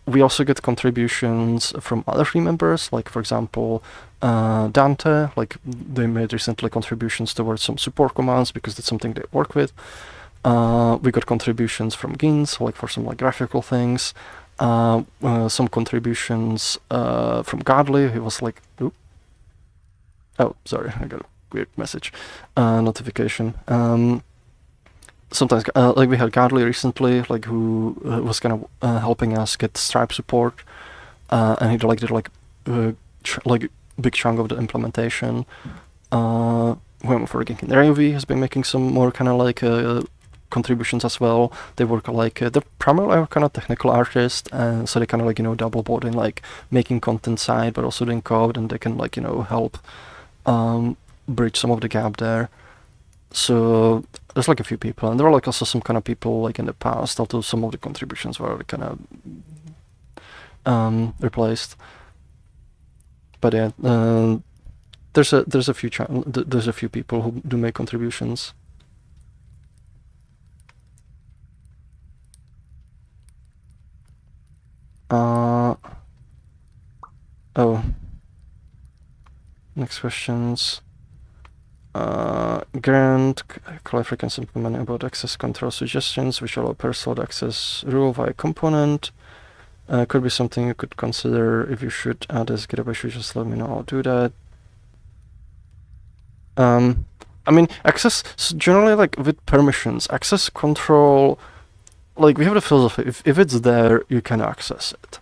We also get contributions from other team members, like for example, Dante. Like they made recently contributions towards some support commands because that's something they work with. We got contributions from Gins, like for some like graphical things. Some contributions from Godly. He was like, oop. Oh, sorry, I got a weird message, notification. Sometimes like we had Godly recently, like who was kind of helping us get Stripe support, and he did like big chunk of the implementation. Whoever for Ginkin Rayovi has been making some more kind of like contributions as well. They work like they're primarily kind of technical artists, and so they kind of like double board in like making content side, but also doing code, and they can like help bridge some of the gap there. So there's like a few people, and there were like also some kind of people like in the past, although some of the contributions were kind of replaced. But yeah, there's a few people who do make contributions. Oh, next questions. Grant clarification implement about access control suggestions, which allow personal access rule via component. Could be something you could consider. If you should add as GitHub issue, just let me know. I'll do that. I mean, access, so generally, like with permissions, access control, like we have the philosophy, if it's there, you can access it.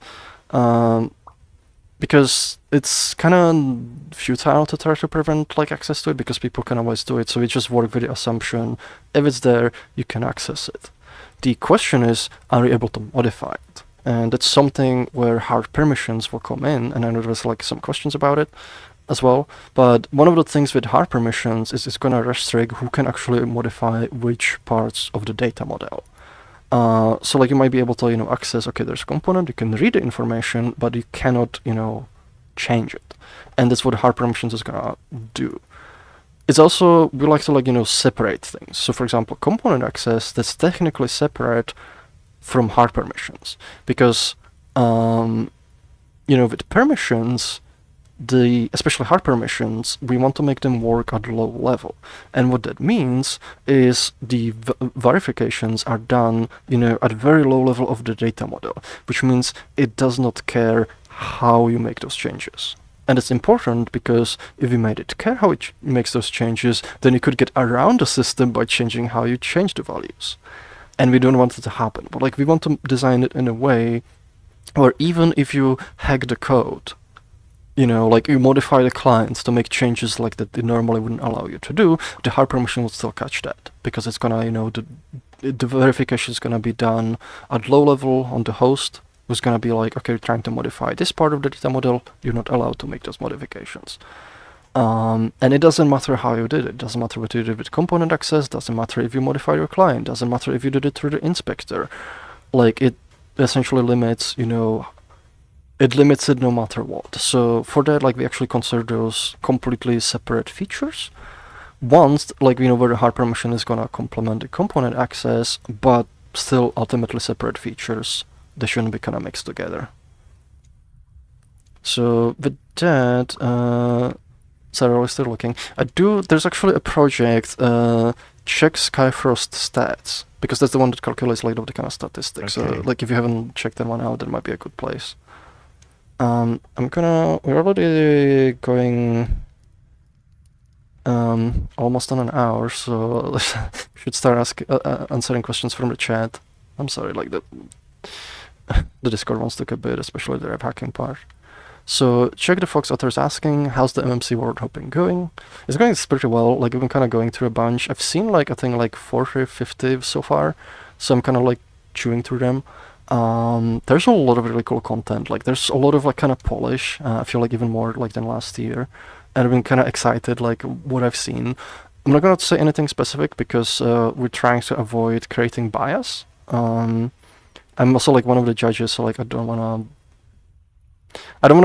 Because it's kind of futile to try to prevent like access to it because people can always do it. So we just work with the assumption, if it's there, you can access it. The question is, are you able to modify it? And that's something where hard permissions will come in, and I know there's like some questions about it as well. But one of the things with hard permissions is it's going to restrict who can actually modify which parts of the data model. So like you might be able to access, okay, there's a component, you can read the information, but you cannot change it, and that's what hard permissions is gonna do. It's also, we like to like separate things. So for example, component access, that's technically separate from hard permissions, because with permissions, especially hard permissions, we want to make them work at low level. And what that means is the verifications are done, at a very low level of the data model, which means it does not care how you make those changes. And it's important because if you made it care how it makes those changes, then you could get around the system by changing how you change the values. And we don't want it to happen. But like we want to design it in a way where even if you hack the code, like you modify the clients to make changes like that they normally wouldn't allow you to do, the hard permission will still catch that, because it's gonna, the verification is gonna be done at low level on the host, who's gonna be like, okay, you're trying to modify this part of the data model, you're not allowed to make those modifications. And it doesn't matter how you did it. It doesn't matter what you did with component access, doesn't matter if you modify your client, doesn't matter if you did it through the inspector. Like it essentially limits, it limits it no matter what. So for that, like we actually consider those completely separate features. Once, like where the hard permission is gonna complement the component access, but still ultimately separate features. They shouldn't be kind of mixed together. So with that, Sarah was still looking. There's actually a project, check Skyfrost stats, because that's the one that calculates like the kind of statistics. Okay. So like if you haven't checked that one out, that might be a good place. We're already going almost on an hour, so we should start answering questions from the chat. I'm sorry, like the Discord ones took a bit, especially the rep hacking part. So check the Fox authors asking, how's the MMC world hopping going? It's going pretty well. Like I've been kind of going through a bunch. I've seen like I think like 40 or 50 so far. So I'm kind of like chewing through them. There's a lot of really cool content. Like there's a lot of like kind of polish. I feel like even more like than last year, and I've been kind of excited like what I've seen. I'm not gonna say anything specific because we're trying to avoid creating bias. I'm also like one of the judges, so like I don't wanna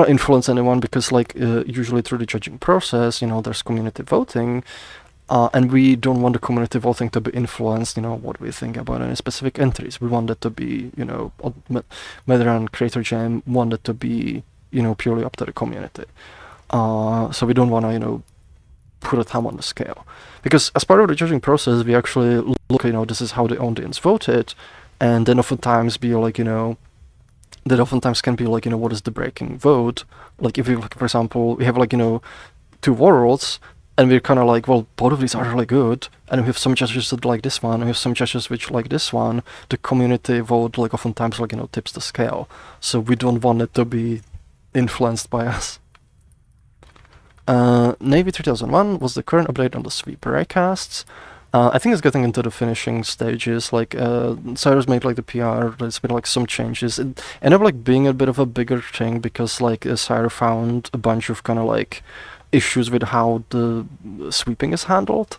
influence anyone because like usually through the judging process, there's community voting. And we don't want the community voting to be influenced, what we think about any specific entries. We want it to be, Medran and Creator Jam want it to be, purely up to the community. So we don't want to, put a thumb on the scale. Because as part of the judging process, we actually look, this is how the audience voted, and then oftentimes be like, that oftentimes can be like, what is the breaking vote? Like if you, like, for example, we have like, two worlds, and we're kind of like, well, both of these are really good, and we have some judges that like this one, and we have some judges which like this one. The community vote, like, oftentimes, like, tips the scale. So we don't want it to be influenced by us. Navy 3001 was the current update on the sweep raycasts. I think it's getting into the finishing stages. Like, Cyrus made like the PR. There's been like some changes. It ended up like being a bit of a bigger thing because like Cyrus found a bunch of kind of like issues with how the sweeping is handled,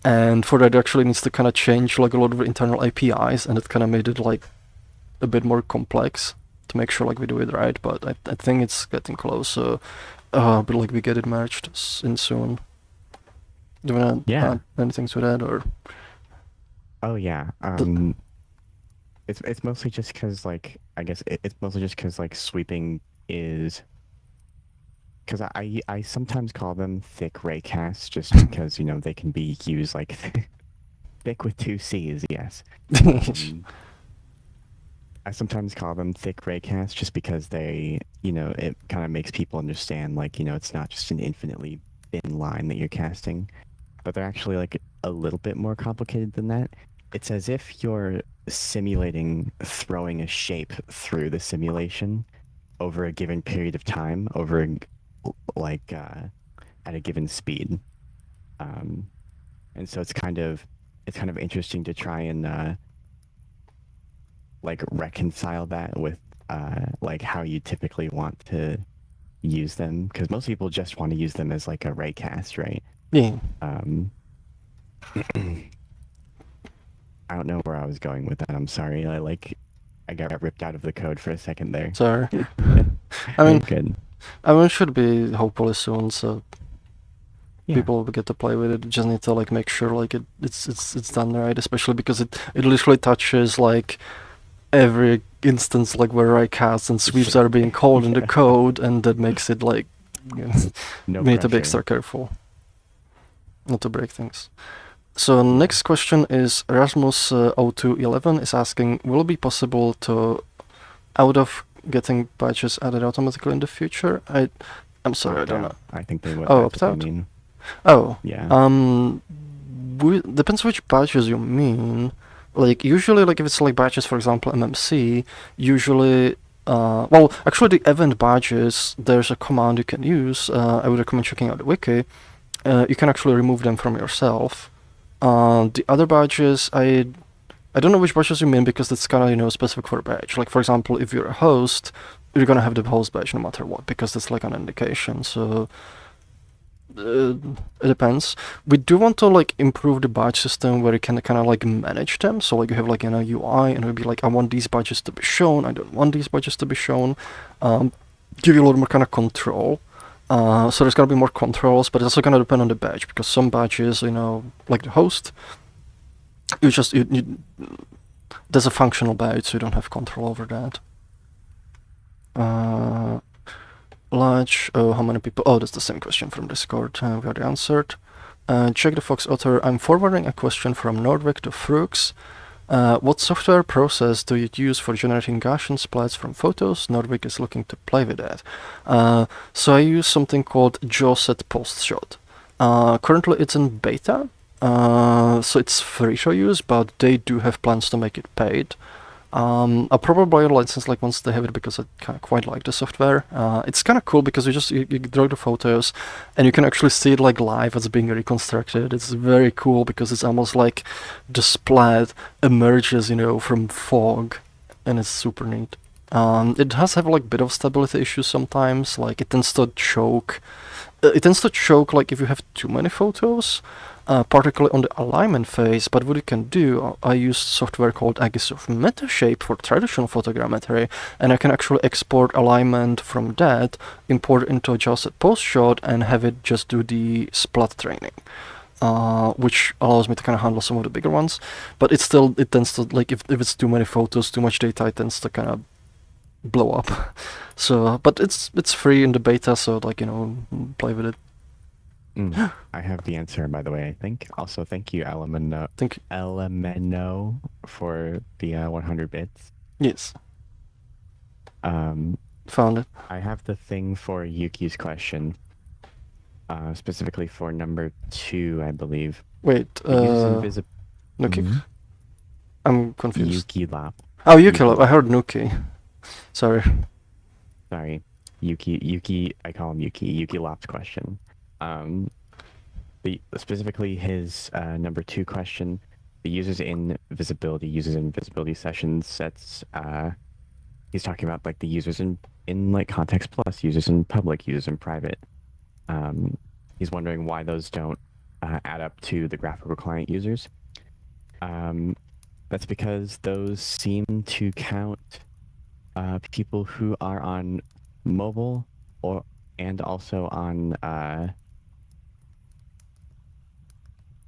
and for that it actually needs to kind of change like a lot of internal APIs, and it kind of made it like a bit more complex to make sure like we do it right. But I think it's getting close. So, but like we get it merged in soon. Do you wanna add anything to that, or? Oh yeah. It's mostly just because like I guess it's mostly just because like sweeping is. Because I sometimes call them thick raycasts just because they can be used like thick with two C's. Yes. I sometimes call them thick raycasts just because they it kind of makes people understand like it's not just an infinitely thin line that you're casting. But they're actually like a little bit more complicated than that. It's as if you're simulating throwing a shape through the simulation over a given period of time, like at a given speed. And so it's kind of interesting to try and like reconcile that with like how you typically want to use them, because most people just want to use them as like a raycast, right? Yeah. I don't know where I was going with that. I'm sorry. I got ripped out of the code for a second there. Sorry. I mean, good. I mean, it should be hopefully soon, so people will get to play with it. Just need to like make sure like it's done right, especially because it literally touches like every instance like where raycasts and sweeps are being called in the code, and that makes it like we need to be extra careful not to break things. So next question is Erasmus 0211 is asking, will it be possible to out of getting badges added automatically in the future? I'm sorry, I don't know. I think they would. Oh, opt out? Oh. Yeah. Depends which badges you mean. Like, usually, like, if it's like badges, for example, MMC, usually, well, actually the event badges, there's a command you can use. I would recommend checking out the wiki. You can actually remove them from yourself. The other badges, I don't know which badges you mean, because it's kind of, specific for a badge. Like, for example, if you're a host, you're gonna have the host badge no matter what, because that's like an indication. So it depends. We do want to like improve the badge system where you can kind of like manage them. So like you have like UI, and it'll be like, I want these badges to be shown, I don't want these badges to be shown. Give you a little more kind of control. So there's gonna be more controls, but it's also gonna depend on the badge, because some badges, like the host, there's a functional badge, so you don't have control over that. Large, how many people? Oh, that's the same question from Discord. We already answered. Check the Fox author. I'm forwarding a question from Nordvik to Froox. What software process do you use for generating Gaussian splats from photos? Nordvik is looking to play with that. So I use something called JawSet PostShot. Currently it's in beta, so it's free to use, but they do have plans to make it paid. I'll probably buy a license like once they have it because I quite like the software. It's kind of cool because you draw the photos and you can actually see it like live as being reconstructed. It's very cool because it's almost like the splat emerges, from fog, and it's super neat. It does have like bit of stability issues sometimes, like it tends to choke. It tends to choke like if you have too many photos, particularly on the alignment phase. But what you can do, I use software called Agisoft Metashape for traditional photogrammetry, and I can actually export alignment from that, import it into just a post shot, and have it just do the splat training. Which allows me to kind of handle some of the bigger ones, but it tends to, like, if it's too many photos, too much data, it tends to kind of blow up. So, but it's free in the beta, so like, play with it. I have the answer, by the way, I think. Also, thank you, Elemento, for the 100 bits. Yes. Found it. I have the thing for Yuki's question, specifically for number 2, I believe. Wait, Nuki. I'm confused. Yuki Lap. Oh, Yuki Lap. I heard Nuki. Sorry. Yuki, I call him Yuki. Yuki Lap's question. Specifically his number 2 question, the users in visibility sessions sets. He's talking about like the users in like Context Plus, users in public, users in private. He's wondering why those don't add up to the graphical client users. That's because those seem to count people who are on mobile and also on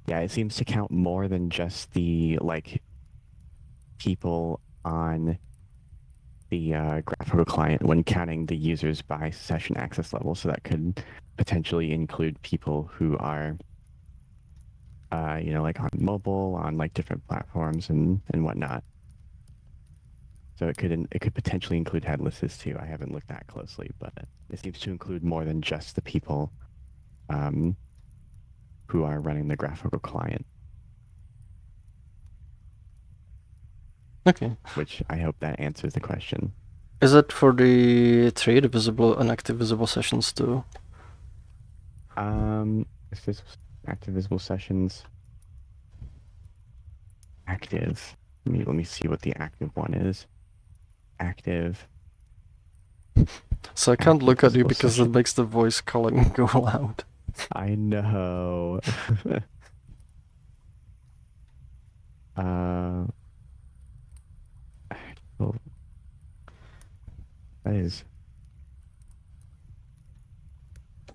it seems to count more than just the like people on the graphical client when counting the users by session access level. So that could potentially include people who are like on mobile, on like different platforms and whatnot. So it could potentially include headlesses too. I haven't looked that closely, but it seems to include more than just the people who are running the graphical client. Okay. Which I hope that answers the question. Is it for the 3, the visible and active visible sessions too? Is this active visible sessions? Active. Let me see what the active one is. Active. So I can't look at you because it makes the voice calling go loud. I know. That is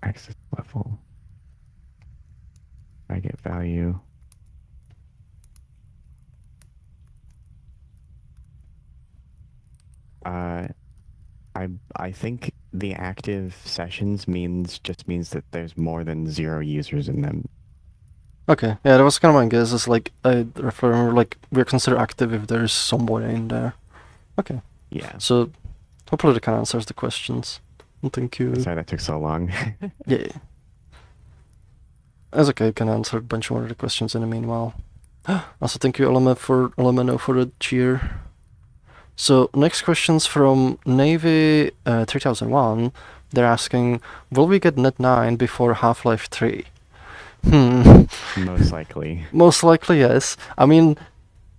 access level. I get value. I think the active sessions just means that there's more than 0 users in them. Okay, yeah, that was kind of my guess. It's like I remember, like, we're considered active if there's someone in there. Okay. Yeah. So hopefully that kind of answers the questions. Thank you. Sorry that took so long. Yeah. That's okay. Can answer a bunch more of the questions in the meanwhile. Also, thank you, Elemento, for the cheer. So next question's from Navy 3001. They're asking, will we get Net 9 before Half-Life 3? Most likely. Most likely, yes. I mean,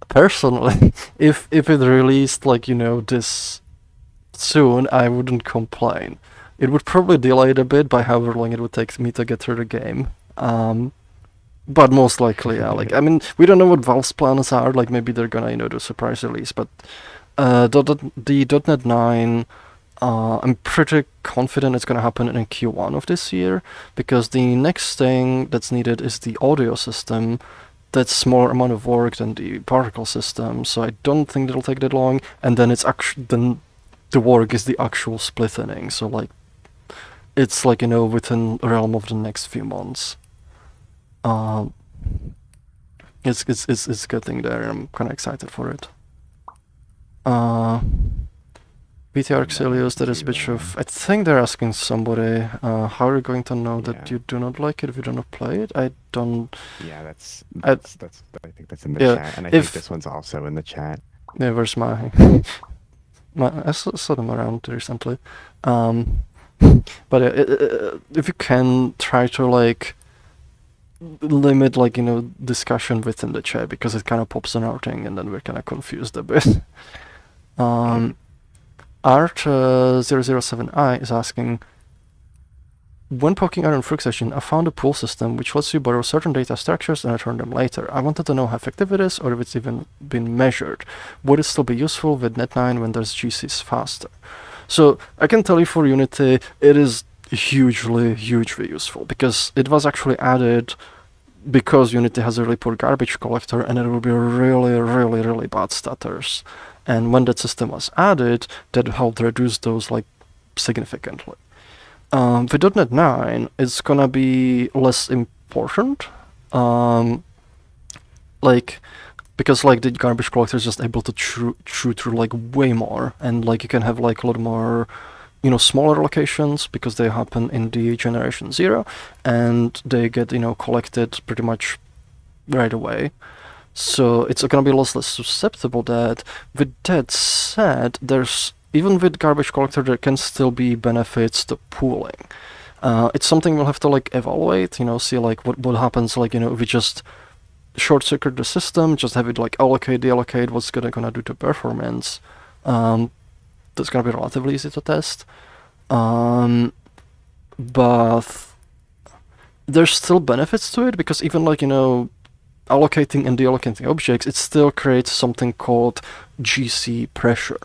personally, if it released, like, this soon, I wouldn't complain. It would probably delay it a bit by however long it would take me to get through the game. But most likely, yeah. Like, I mean, we don't know what Valve's plans are. Like, maybe they're gonna, do a surprise release. But the .NET 9, I'm pretty confident it's gonna happen in Q1 of this year, because the next thing that's needed is the audio system. That's more amount of work than the particle system, so I don't think it'll take that long. And then the work is the actual splitting. So like, it's like, within the realm of the next few months. It's a good thing there. I'm kind of excited for it. VTR Xelios, that is a bit of... I think they're asking somebody, how are you going to know that you do not like it if you do not play it? I don't... Yeah, I think that's in the chat, and I think this one's also in the chat. Yeah, where's my... I saw them around recently. But if you can, try to like limit like discussion within the chat, because it kind of pops on our thing and then we're kind of confused a bit. Art007i is asking, when poking around Froox session, I found a pool system which lets you borrow certain data structures and return them later. I wanted to know how effective it is, or if it's even been measured. Would it still be useful with Net9 when there's GCs faster? So I can tell you for Unity, it is hugely useful, because it was actually added because Unity has a really poor garbage collector and there will be really bad stutters. And when that system was added, that helped reduce those like significantly. With .NET 9, it's gonna be less important, like, because like the garbage collector is just able to chew through like way more, and like you can have like a lot more, smaller locations, because they happen in the generation 0, and they get collected pretty much right away. So it's gonna be less susceptible to that. With that said, there's even with garbage collector, there can still be benefits to pooling. It's something we'll have to like evaluate, see like what happens, like, if we just short circuit the system, just have it like allocate, deallocate, what's gonna do to performance. That's gonna be relatively easy to test. But there's still benefits to it, because even like, allocating and deallocating objects, it still creates something called GC pressure.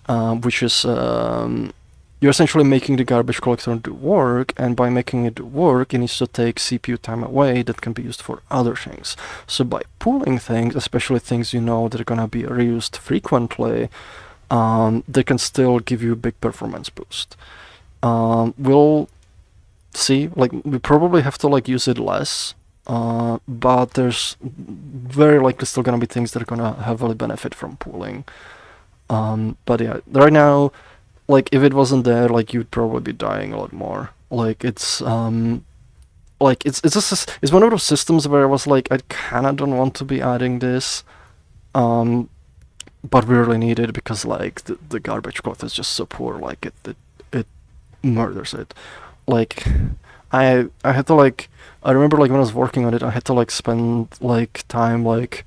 Which is you're essentially making the garbage collector do work, and by making it do work, it needs to take CPU time away that can be used for other things. So by pooling things, especially things that are gonna be reused frequently, they can still give you a big performance boost. We'll see. Like, we probably have to like use it less, but there's very likely still gonna be things that are gonna heavily benefit from pooling. But yeah, right now, like, if it wasn't there, like, you'd probably be dying a lot more. Like, it's like it's one of those systems where I was like, I kinda don't want to be adding this, but we really need it, because like the garbage collector is just so poor. Like it murders it. Like, I had to like, I remember like when I was working on it, I had to like spend like time like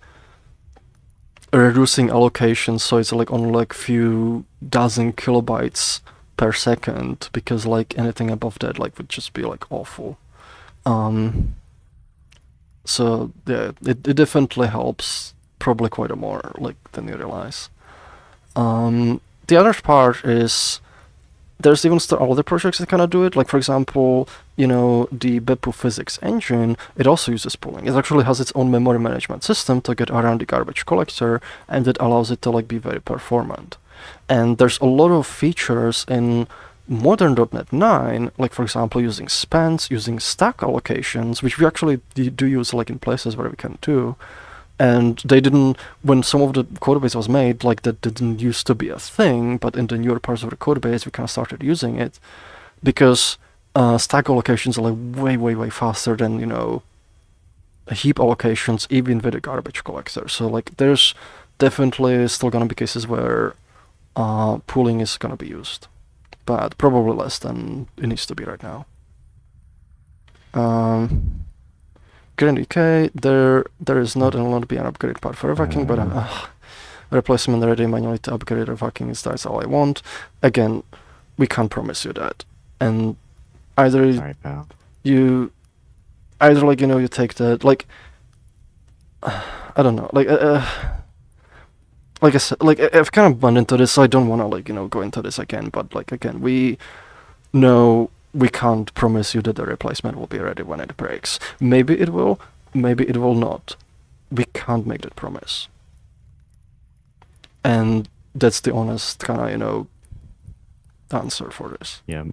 reducing allocations, so it's like only like few dozen kilobytes per second, because like anything above that like would just be like awful. So yeah, it definitely helps, probably quite a more like than you realize. The other part is there's even still other projects that kind of do it. Like, for example, the Beppu physics engine, it also uses pooling. It actually has its own memory management system to get around the garbage collector, and it allows it to like be very performant. And there's a lot of features in modern .NET 9, like for example using spans, using stack allocations, which we actually do use like in places where we can too. And they didn't, when some of the codebase was made, like that didn't used to be a thing, but in the newer parts of the codebase we kind of started using it, because stack allocations are like way faster than heap allocations, even with a garbage collector. So like there's definitely still gonna be cases where pooling is gonna be used, but probably less than it needs to be right now. Grand UK, there is not and will not be an upgrade part for overarching, but replacement ready manually to upgrade overarching is that's all I want. Again, we can't promise you that, and either Sorry, pal. you take that, like, I don't know, like I said, like I've kind of run into this, so I don't want to like go into this again. But like again, we know we can't promise you that the replacement will be ready when it breaks. Maybe it will, maybe it will not. We can't make that promise. And that's the honest kind of answer for this. Yeah,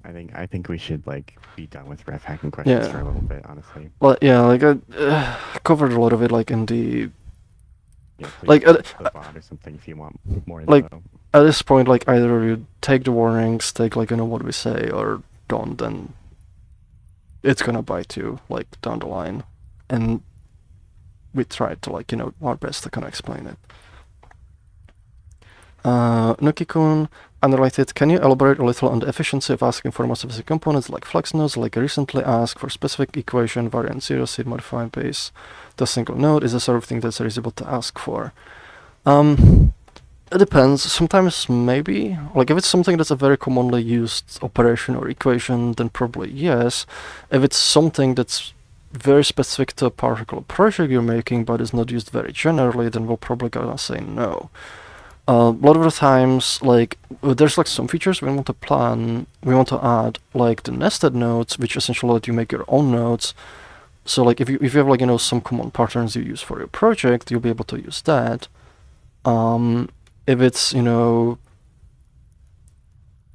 I think we should like be done with ref hacking questions for a little bit, honestly. Well, yeah, like I covered a lot of it, like in the like the bot or something if you want more info. Like at this point, like either you take the warnings, take like what we say, or don't, then it's gonna bite you like down the line. And we tried to like our best to kind of explain it. Nuki-kun, unrelated, can you elaborate a little on the efficiency of asking for more specific components like flux nodes? Like I recently asked for specific equation variant 0 seed modified base to a single node. Is the sort of thing that's reasonable to ask for? It depends. Sometimes maybe. Like if it's something that's a very commonly used operation or equation, then probably yes. If it's something that's very specific to a particular project you're making but is not used very generally, then we're probably gonna say no. A lot of the times, like, there's like some features we want to add, like the nested nodes, which essentially let you make your own nodes. So like if you have like, some common patterns you use for your project, you'll be able to use that. If it's,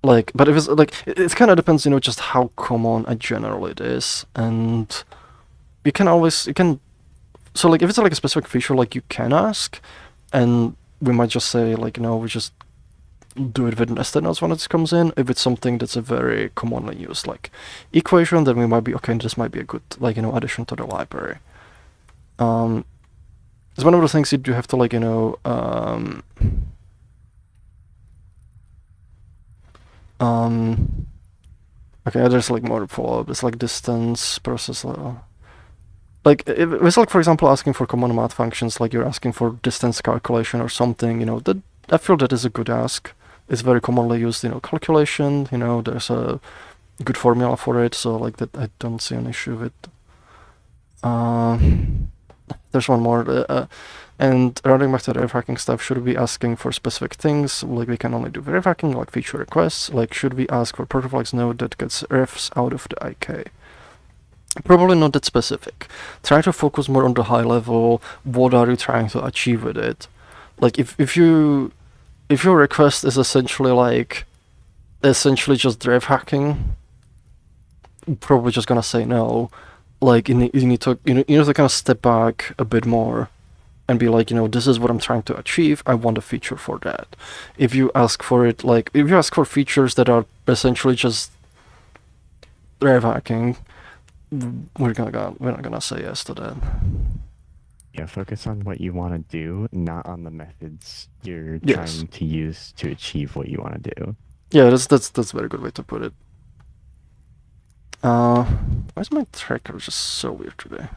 like, but if it's like, it kind of depends, just how common a general it is. And so like if it's like a specific feature, like you can ask, and we might just say like, we just do it with nested nodes when it comes in. If it's something that's a very commonly used like equation, then we might be okay, this might be a good like, addition to the library. It's one of the things you do have to like, okay, there's like more follow-up. It's like distance process. Like if it's like, for example, asking for common math functions, like you're asking for distance calculation or something, that I feel that is a good ask. It's very commonly used, calculation, there's a good formula for it, so like that I don't see an issue with. There's one more, and running back to the hacking stuff, should we be asking for specific things? Like we can only do hacking, like feature requests. Like should we ask for perfect node that gets refs out of the IK? Probably not that specific. Try to focus more on the high level. What are you trying to achieve with it? Like if your request is essentially just drive hacking, you're probably just gonna say no. Like you need to kind of step back a bit more and be like, this is what I'm trying to achieve. I want a feature for that. If you ask for it, like if you ask for features that are essentially just drive hacking, we're not gonna say yes to that. Yeah, focus on what you want to do, not on the methods you're Yes. trying to use to achieve what you want to do. Yeah, that's a very good way to put it. Why is my tracker just so weird today?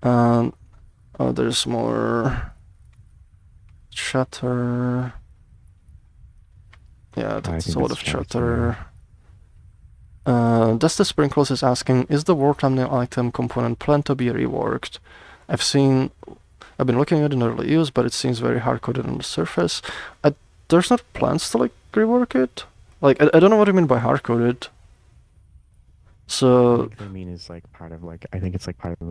Oh, there's more chatter. Yeah, that's a lot of chatter. Dusty Sprinkles is asking, is the war thumbnail item component planned to be reworked? I've been looking at it in early use, but it seems very hard-coded on the surface. There's not plans to like rework it. Like I don't know what you mean by hard-coded. So what I mean is like part of like, I think it's like part of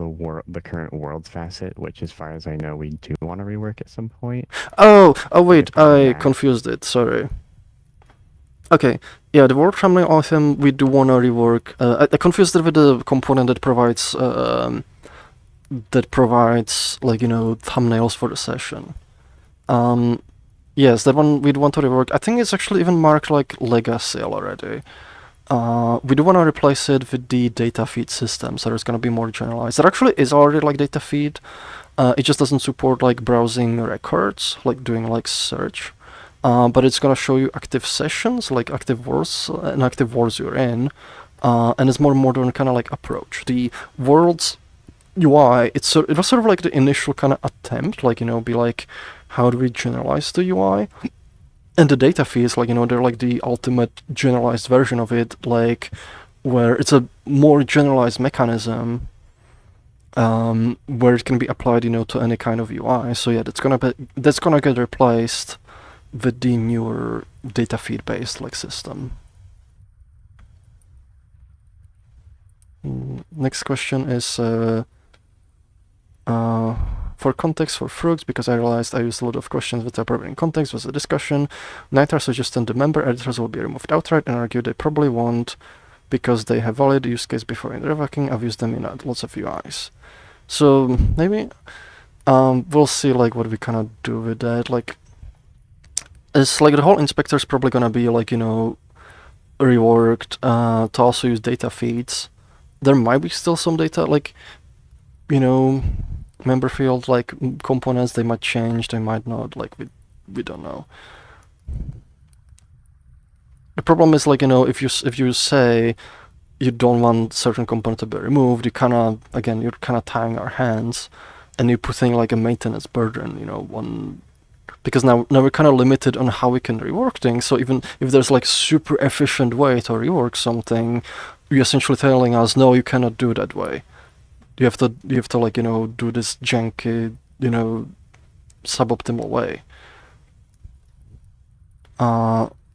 the current world's facet, which as far as I know, we do want to rework at some point. Oh wait, I confused it. Sorry. Okay, yeah, the word thumbnail item we do want to rework. I confused it with the component that provides like thumbnails for the session. Yes, that one we'd want to rework. I think it's actually even marked like legacy already. We do want to replace it with the data feed system, so it's going to be more generalized. There actually is already like data feed. It just doesn't support like browsing records, like doing like search. But it's gonna show you active sessions, like active worlds and active worlds you're in, and it's more modern kind of like approach. The worlds UI, it was sort of like the initial kind of attempt, like be like, how do we generalize the UI? And the data feeds, like they're like the ultimate generalized version of it, like where it's a more generalized mechanism, where it can be applied, to any kind of UI. So yeah, that's gonna get replaced with the newer data feed based like system. Next question is for context for Froox, because I realized I used a lot of questions without providing context, was a discussion. Nitra suggested the member editors will be removed outright and argued they probably won't because they have valid use case before in revoking. I've used them in lots of UIs. So maybe we'll see like what we kind of do with that. Like it's like the whole inspector is probably gonna be like reworked to also use data feeds. There might be still some data like member field like components, they might change, they might not, like with we don't know. The problem is like, you know, if you say you don't want certain component to be removed, you kind of, again, you're kind of tying our hands, and you're putting like a maintenance burden, you know, because now we're kind of limited on how we can rework things. So even if there's like super efficient way to rework something, you're essentially telling us, no, you cannot do that way. You have to like, you know, do this janky, you know, suboptimal way.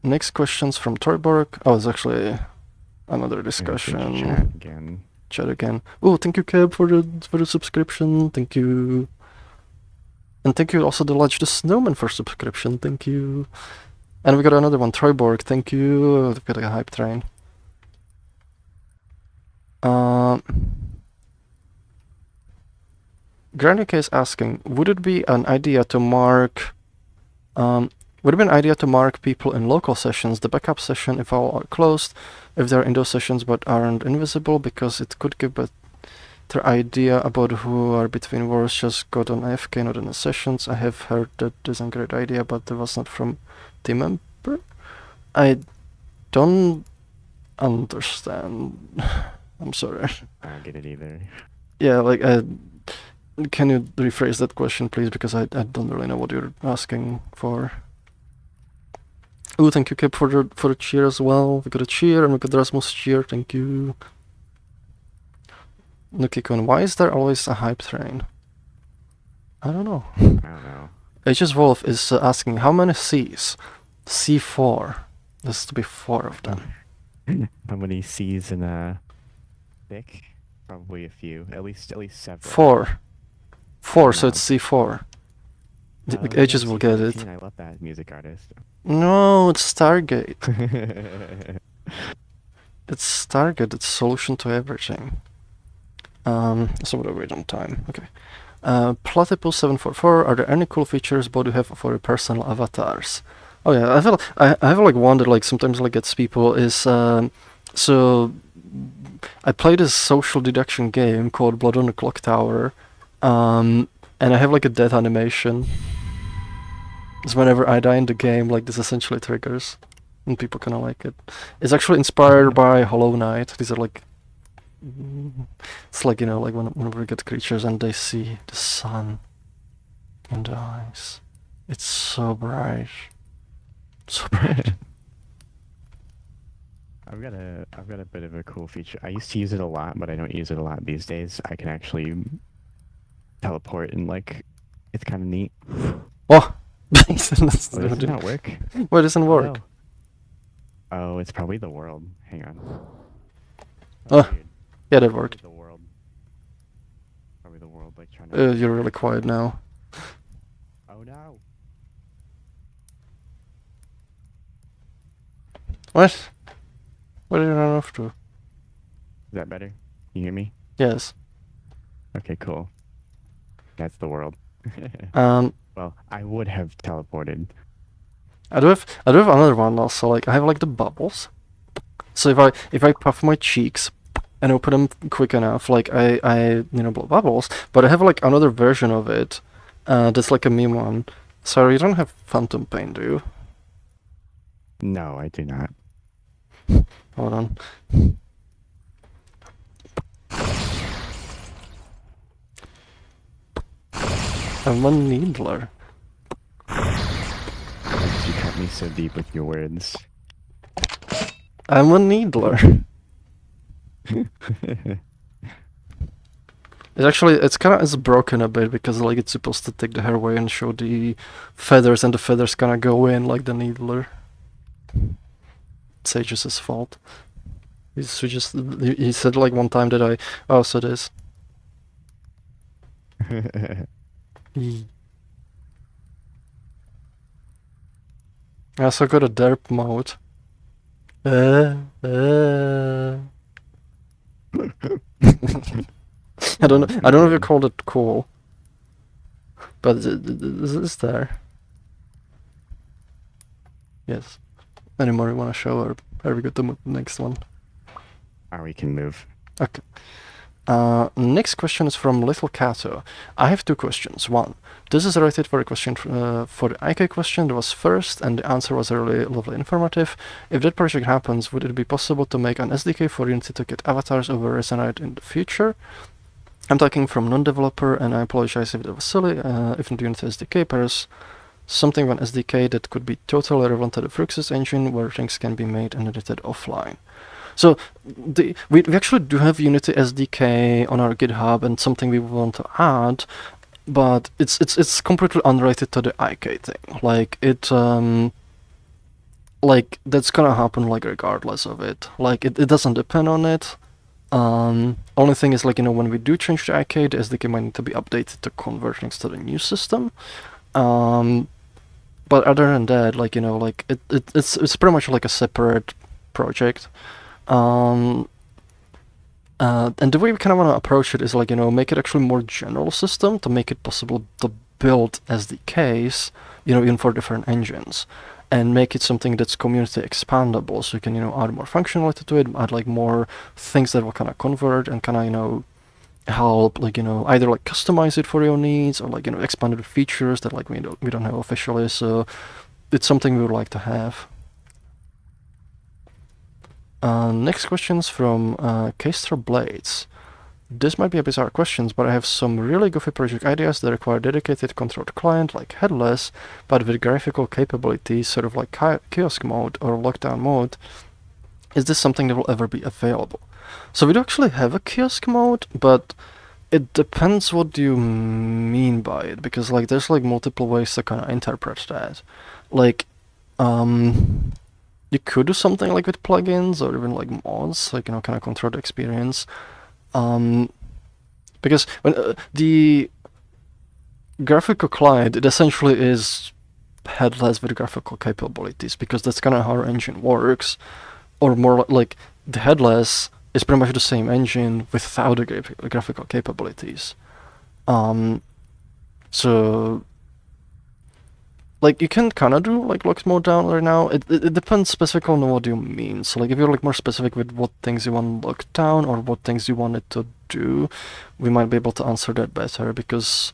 Next question's from Torborg. Oh, it's actually another discussion. Chat again. Oh, thank you, Keb, for the subscription. Thank you. And thank you also to Lodge the Snowman for subscription. Thank you. And we got another one, Troyborg. Thank you. We've got a hype train. Granica is asking, would it be an idea to mark people in local sessions, the backup session if all are closed, if they're in those sessions but aren't invisible, because it could give better idea about who are between wars just got on AFK, not in the sessions. I have heard that is a great idea, but that was not from team member. I don't understand. I'm sorry. I don't get it either. Yeah, like, can you rephrase that question, please? Because I don't really know what you're asking for. Oh, thank you, Kip, for the cheer as well. We got a cheer, and we got Rasmus cheer. Thank you. Nukikon, why is there always a hype train? I don't know. I don't know. HS Wolf is asking, how many C's? C4. There's to be 4 of them. How many C's in a thick? Probably a few. At least several. 4. 4, so it's C4. Ages will get it. I love that music artist. No, it's Stargate. It's Stargate. It's solution to everything. So what do we wait on time? Okay. Platypus744. Are there any cool features both you have for your personal avatars? Oh yeah, I have like one that like sometimes like gets people is so I play this social deduction game called Blood on the Clock Tower, and I have like a death animation. So whenever I die in the game, like this essentially triggers, and people kind of like it. It's actually inspired by Hollow Knight. These are like, it's like, you know, like whenever we get creatures and they see the sun in the eyes, it's so bright, so bright. I've got a bit of a cool feature. I used to use it a lot, but I don't use it a lot these days. I can actually teleport and like, it's kind of neat. Oh. Does it not work? Why doesn't work? Oh, it's probably the world. Hang on. Oh, yeah, that worked. The world. Probably the world, like trying to. You're really quiet now. Oh no. What? What did you run off to? Is that better? You hear me? Yes. Okay, cool. That's the world. Well, I would have teleported. I do have another one also. Like, I have like the bubbles. So if I puff my cheeks and open them quick enough, like I blow bubbles. But I have like another version of it. That's like a meme one. Sorry, you don't have phantom pain, do you? No, I do not. Hold on. I'm a needler. You cut me so deep with your words. I'm a needler. It's broken a bit because like it's supposed to take the hair away and show the feathers, and the feathers kind of go in like the needler. It's Aegis' fault. He said like one time that so it is. I also got a derp mode. I don't know if you called it cool, but it's there. Yes. Any more you want to show, or are we good to move to the next one? We can move. Okay. Next question is from Little Cato. I have two questions. One, this is related for a question for the IK question that was first, and the answer was really lovely informative. If that project happens, would it be possible to make an SDK for Unity to get avatars over Resonite in the future? I'm talking from non-developer, and I apologize if that was silly. If not Unity SDK pairs something of an SDK that could be totally relevant to the Froox's engine, where things can be made and edited offline. So we actually do have Unity SDK on our GitHub and something we want to add, but it's completely unrelated to the IK thing. Like like that's gonna happen like regardless of it. Like it doesn't depend on it. Only thing is like when we do change the IK, the SDK might need to be updated to convert things to the new system. But other than that, like like it's pretty much like a separate project. And the way we kind of want to approach it is like make it actually more general system to make it possible to build SDKs, even for different engines, and make it something that's community expandable, so you can add more functionality to it, add like more things that will kind of convert and kind of help like either like customize it for your needs or like expanded features that like we don't have officially. So it's something we would like to have. Next question's from Caster Blades. This might be a bizarre question, but I have some really goofy project ideas that require dedicated controlled client like headless, but with graphical capabilities, sort of like kiosk mode or lockdown mode. Is this something that will ever be available? So we do actually have a kiosk mode, but it depends what you mean by it, because like there's like multiple ways to kind of interpret that. Like, you could do something like with plugins or even like mods, like kind of control the experience. Because when the graphical client, it essentially is headless with graphical capabilities, because that's kind of how our engine works, or more like the headless is pretty much the same engine without the graphical capabilities. So like you can kind of do like locks mode down right now. It depends specifically on what you mean. So like if you're like more specific with what things you want locked down or what things you want it to do, we might be able to answer that better, because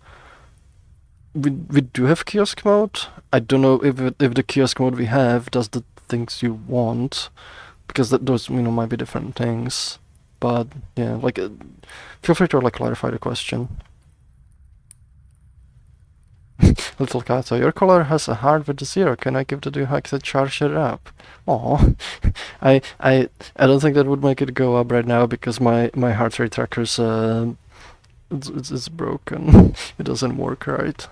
we do have kiosk mode. I don't know if the kiosk mode we have does the things you want, because those might be different things. But yeah, like feel free to like clarify the question. Little cat, so your color has a heart with a 0. Can I give the new hack to charge it up? Oh, I don't think that would make it go up right now, because my heart rate tracker's it's broken. It doesn't work right.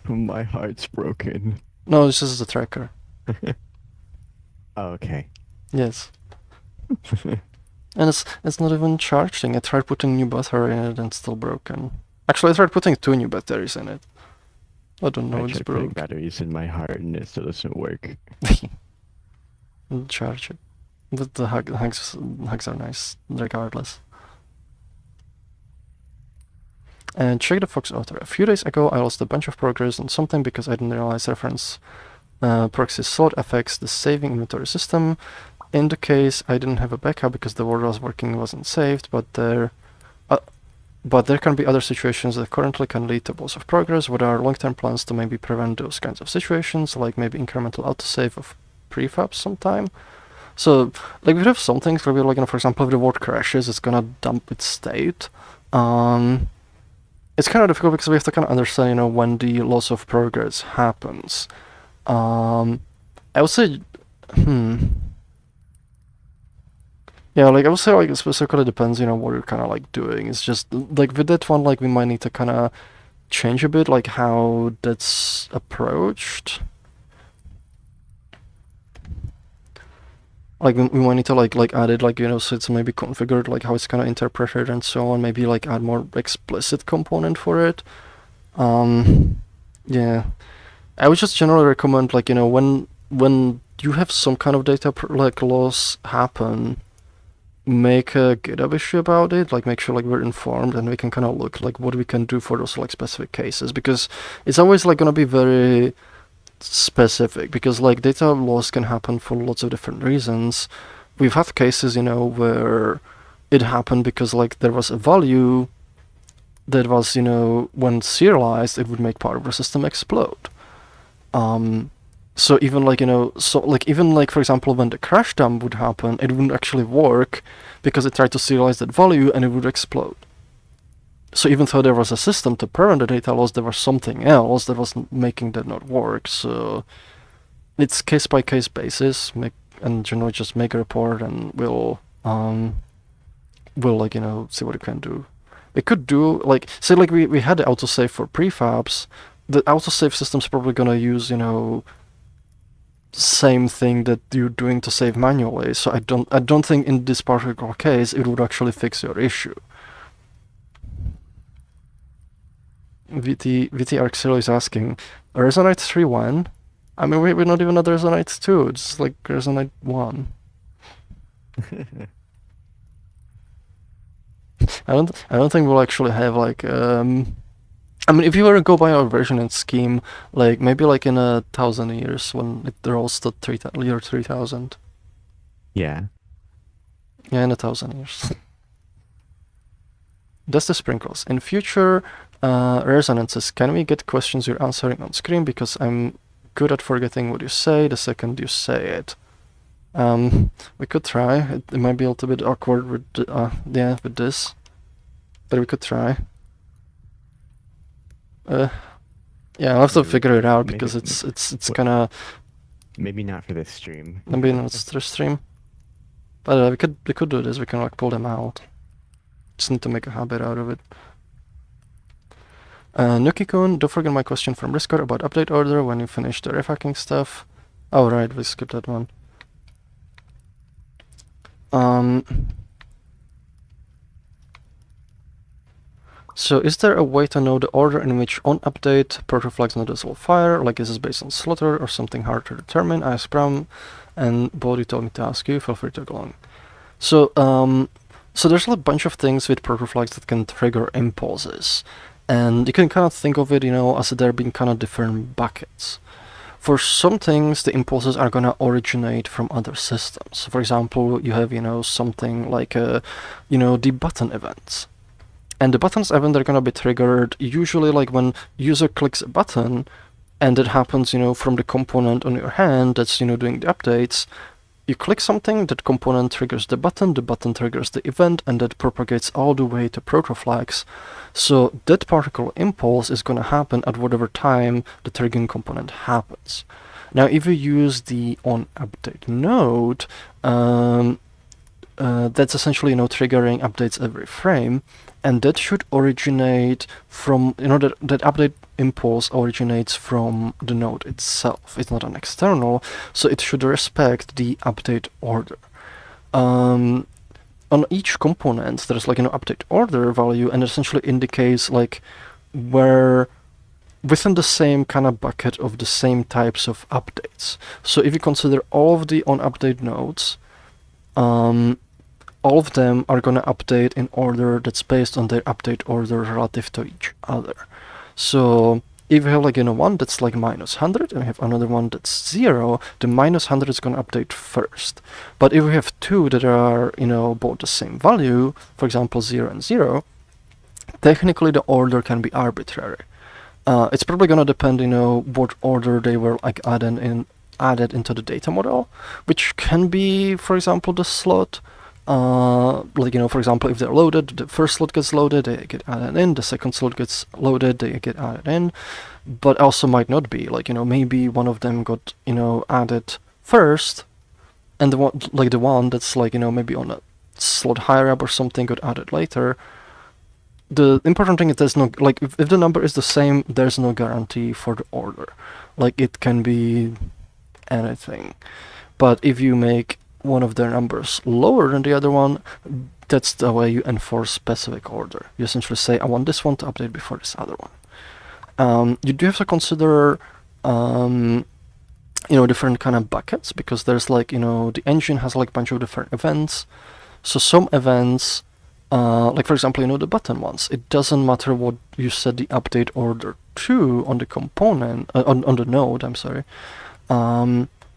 My heart's broken. No, this is the tracker. Oh, okay. Yes. And it's not even charging. I tried putting new battery in it and it's still broken. Actually, I tried putting 2 new batteries in it. I don't know, I it's tried putting broke. batteries in my heart and it still doesn't work. Charge it. But the hugs are nice, regardless. And check the Fox author. A few days ago, I lost a bunch of progress on something because I didn't realize reference proxy slot affects the saving inventory system. In the case, I didn't have a backup because the word I was working wasn't saved, but there can be other situations that currently can lead to loss of progress. What are long-term plans to maybe prevent those kinds of situations, like maybe incremental autosave of prefabs sometime? So, like, we have some things where we're like, for example, if the word crashes, it's gonna dump its state. It's kind of difficult because we have to kind of understand, when the loss of progress happens. I would say, yeah, like I would say, like it specifically depends, what you're kind of like doing. It's just like with that one, like we might need to kind of change a bit, like how that's approached. Like we might need to like add it, like so it's maybe configured, like how it's kind of interpreted and so on. Maybe like add more explicit component for it. Yeah, I would just generally recommend, like when you have some kind of data like loss happen, make a GitHub issue about it, like make sure like we're informed and we can kind of look like what we can do for those like specific cases, because it's always like gonna be very specific, because like data loss can happen for lots of different reasons. We've had cases where it happened because like there was a value that was, you know, when serialized, it would make part of the system explode. So even like, you know, so like even like, for example, when the crash dump would happen, it wouldn't actually work because it tried to serialize that value and it would explode. So even though there was a system to prevent the data loss, there was something else that was making that not work. So it's case by case basis. And you know, just make a report and we'll like, you know, see what it can do. It could do like, say like we had the autosave for prefabs. The autosave system's probably gonna use, you know, same thing that you're doing to save manually. So I don't think in this particular case it would actually fix your issue. VT Arxilo is asking, Resonite 3 when? I mean, we're not even at Resonite 2, it's like Resonite 1. I don't think we'll actually have like I mean, if you were to go by our version and scheme, like maybe like in 1,000 years when it rolls to year 3000. Yeah. Yeah, in 1,000 years. That's the sprinkles. In future resonances, can we get questions you're answering on screen? Because I'm good at forgetting what you say the second you say it. We could try. It might be a little bit awkward with with this, but we could try. Yeah, I'll have to figure it out because it's kind of maybe not for this stream. Maybe not this stream, but we could do this. We can like pull them out. Just need to make a habit out of it. Nuki-kun, don't forget my question from Discord about update order when you finish the refacking stuff. Oh right, we skipped that one. So is there a way to know the order in which on update protoflags notice will fire? Like is this based on slaughter or something hard to determine? I asked Bram and Bodhi told me to ask you, feel free to go along. So so there's a bunch of things with protoflags that can trigger impulses. And you can kind of think of it, you know, as there being kind of different buckets. For some things, the impulses are gonna originate from other systems. For example, you have, you know, something like, you know, the button events. And the buttons event are gonna be triggered usually like when user clicks a button, and it happens, you know, from the component on your hand that's, you know, doing the updates. You click something, that component triggers the button triggers the event, and that propagates all the way to protoflags. So that particular impulse is going to happen at whatever time the triggering component happens. Now, if you use the onUpdate node, that's essentially, you know, triggering updates every frame, and that should originate from, you know, that update impulse originates from the node itself. It's not an external, so it should respect the update order. On each component, there's like an update order value, and it essentially indicates like where within the same kind of bucket of the same types of updates. So if you consider all of the onUpdate nodes, all of them are going to update in order that's based on their update order relative to each other. So if you have like, you know, one that's like -100 and we have another one that's 0, the -100 is going to update first. But if we have two that are, you know, both the same value, for example 0 and 0, technically the order can be arbitrary. It's probably going to depend, you know, what order they were like added into the data model, which can be, for example, the slot. Like, you know, for example, if they're loaded, the first slot gets loaded, they get added in, the second slot gets loaded, they get added in, but also might not be, like, you know, maybe one of them got, you know, added first, and the one that's like, you know, maybe on a slot higher up or something got added later. The important thing is there's no, like, if the number is the same, there's no guarantee for the order. Like, it can be anything. But if you make one of their numbers lower than the other one, that's the way you enforce specific order. You essentially say, I want this one to update before this other one. You do have to consider, you know, different kind of buckets, because there's like, you know, the engine has like a bunch of different events. So some events, like for example, you know, the button ones, it doesn't matter what you set the update order to on the component, on the node, I'm sorry.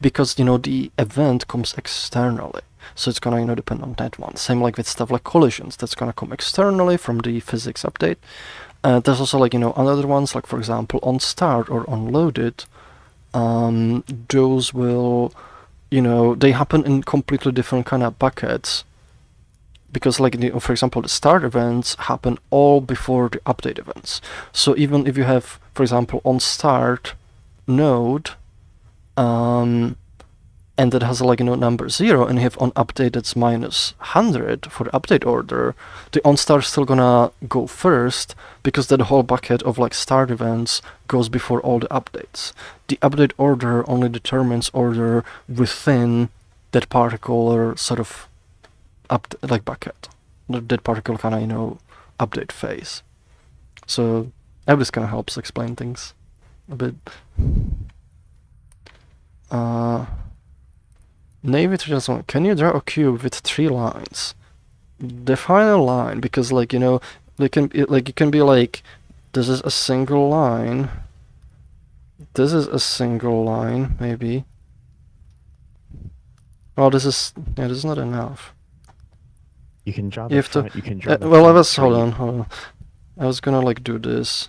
Because, you know, the event comes externally. so it's gonna, you know, depend on that one. Same like with stuff like collisions, that's gonna come externally from the physics update. There's also like, you know, other ones, like for example on start or on loaded. Those will, you know, they happen in completely different kind of buckets, because like, you know, for example, the start events happen all before the update events. So even if you have, for example, on start node, and that has like, you know, number 0, and you have on update that's -100 for the update order, the on start is still gonna go first, because that whole bucket of like start events goes before all the updates. The update order only determines order within that particular sort of like bucket, that particular kind of, you know, update phase. So I hope this kind of helps explain things a bit. Navy 3001, can you draw a cube with 3 lines? Define a line, because like, you know, they can like, it can be like, this is a single line, this is a single line, maybe. Oh, this is, yeah, this is not enough. You can draw You the have front, to, you can draw the well, I front was, three. hold on. I was gonna like do this.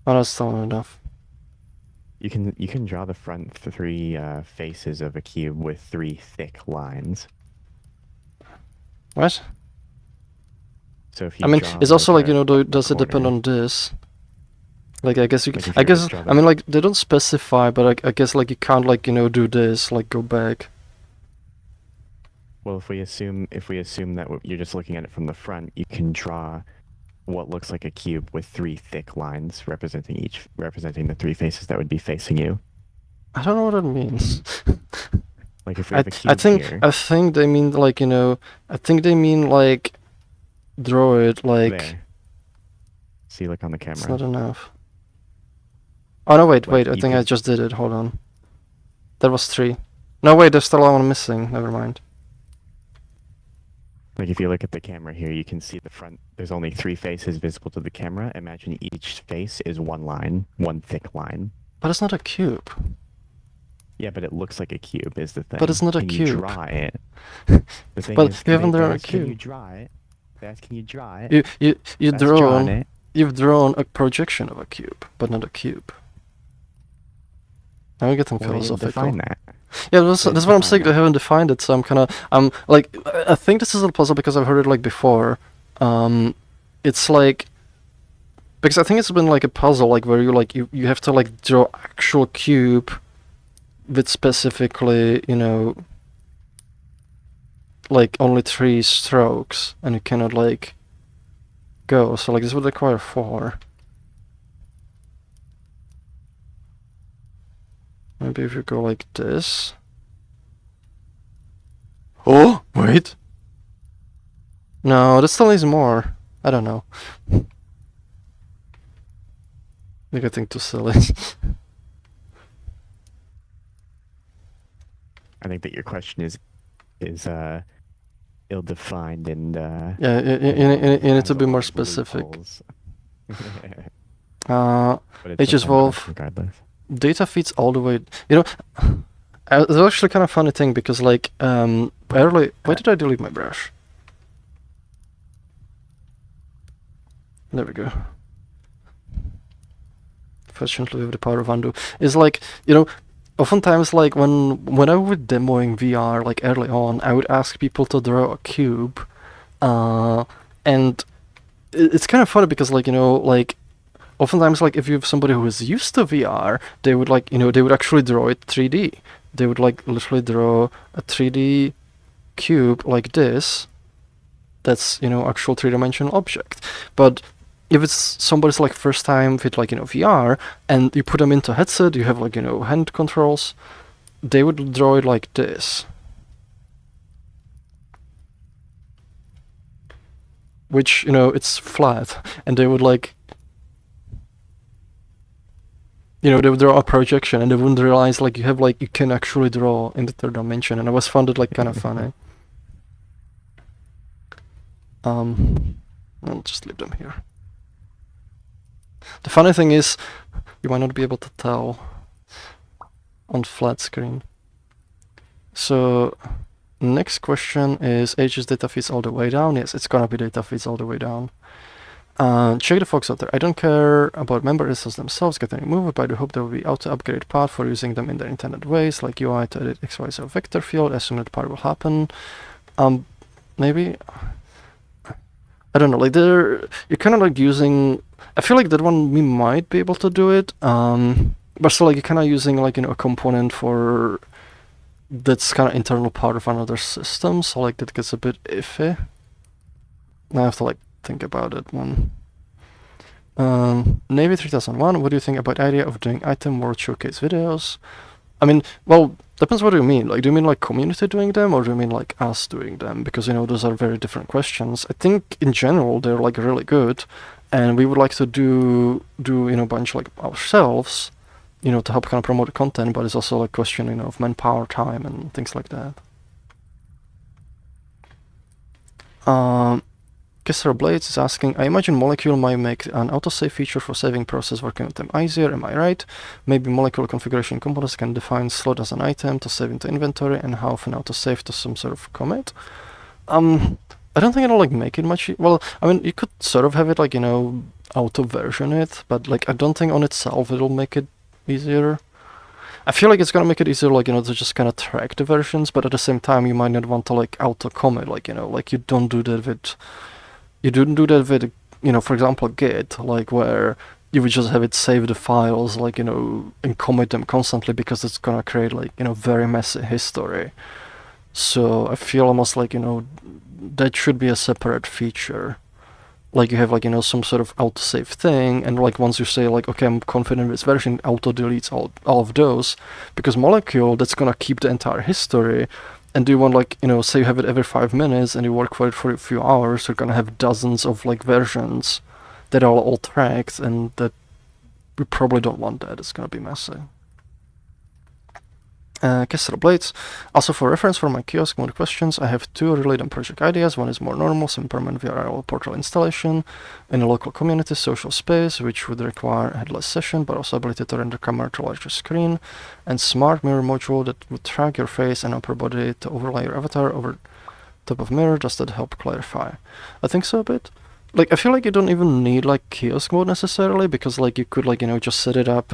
Oh, that's still not enough. You can draw the front 3 faces of a cube with 3 thick lines. What? So if you I mean, draw it's also like, you a know, does it depend corner, on this? Like, I guess you like can, if I you were to guess, draw I mean, like, they don't specify, but I guess, like, you can't, like, you know, do this, like, go back. well, if we assume that you're just looking at it from the front, you can draw what looks like a cube with 3 thick lines representing the 3 faces that would be facing you. I don't know what that means. Like if we have a cube here. I think they mean, like, you know, I think they mean, like, draw it, like... There. See, look on the camera. It's not enough. Oh, no, wait, Like, I think I just did it, hold on. That was 3. No, wait, there's still one missing, never mind. Like if you look at the camera here, you can see the front, there's only 3 faces visible to the camera. Imagine each face is 1 line, 1 thick line. But it's not a cube. Yeah, but it looks like a cube is the thing. But it's not a cube. cube. Can you draw it? The thing but is, you haven't drawn a Can you cube. draw it? Can you draw it? You've drawn a projection of a cube, but not a cube. I'm getting philosophical. Define that. Yeah, that's what I'm saying. They haven't defined it, so I'm like, I think this is a puzzle because I've heard it like before. It's like, because I think it's been like a puzzle, like where you have to like draw actual cube with specifically, you know, like only 3 strokes, and you cannot like go. So like this would require 4. Maybe if you go like this. Oh, wait. No, this still needs more. I don't know. You're getting too silly. I think that your question is ill-defined and yeah, you need to be more specific. Hvolve. Regardless. Data feeds all the way. You know, it's actually kind of funny thing because like early. Why did I delete my brush? There we go. Fortunately, with the power of undo, is like, you know, oftentimes like when I was demoing VR like early on, I would ask people to draw a cube, and it's kind of funny because like, you know, like oftentimes like if you have somebody who is used to VR, they would like, you know, they would actually draw it 3D. They would like literally draw a 3D cube like this. That's, you know, actual 3-dimensional object. But if it's somebody's like first time with like, you know, VR, and you put them into a headset, you have like, you know, hand controls, they would draw it like this. Which, you know, it's flat, and they would like, you know, they would draw a projection, and they wouldn't realize like you have like, you can actually draw in the 3rd dimension, and I was found it like kind of funny. I'll just leave them here. The funny thing is, you might not be able to tell on flat screen. So next question is, is data feeds all the way down? Yes, it's gonna be data feeds all the way down. Check the Froox out there. I don't care about member instances themselves getting removed, but I do hope there will be auto-upgrade path for using them in their intended ways, like UI to edit XYZ vector field. I assume that part will happen. Maybe, I don't know, like you're kind of like using, I feel like that one we might be able to do it, but still like you're kind of using like, a component for, that's kind of internal part of another system, so like that gets a bit iffy. I have to like think about it one. Navy 3001, what do you think about the idea of doing item world showcase videos? I mean, well, depends what do you mean. Like, do you mean like community doing them, or do you mean like us doing them? Because, those are very different questions. I think in general they're like really good, and we would like to do a bunch like ourselves, to help kind of promote the content, but it's also like question, of manpower, time, and things like that. Kisser Blades is asking, I imagine Molecule might make an autosave feature for saving process working with them easier, am I right? Maybe Molecule configuration components can define slot as an item to save into inventory and how often autosave to some sort of commit. I don't think it'll like make it much, well, I mean, you could sort of have it like, auto version it, but like I don't think on itself it'll make it easier. I feel like it's gonna make it easier, like, to just kind of track the versions, but at the same time you might not want to like auto commit, like, like you don't do that with, for example, Git, like where you would just have it save the files, like, and commit them constantly, because it's gonna create like, very messy history. So I feel almost like, that should be a separate feature. Like you have like, some sort of autosave thing, and like once you say like, okay, I'm confident this version, auto deletes all of those, because Molecule, that's gonna keep the entire history. And do you want like, say you have it every 5 minutes and you work for it for a few hours, you're gonna have dozens of like versions that are all tracked, and that we probably don't want that. It's gonna be messy. Kessler Blades. Also for reference for my kiosk mode questions, I have 2 related project ideas. One is more normal, some permanent VRL portal installation in a local community social space, which would require headless session, but also ability to render camera to larger screen, and smart mirror module that would track your face and upper body to overlay your avatar over top of mirror, just to help clarify. I think so a bit. Like, I feel like you don't even need like kiosk mode necessarily, because like you could like, just set it up,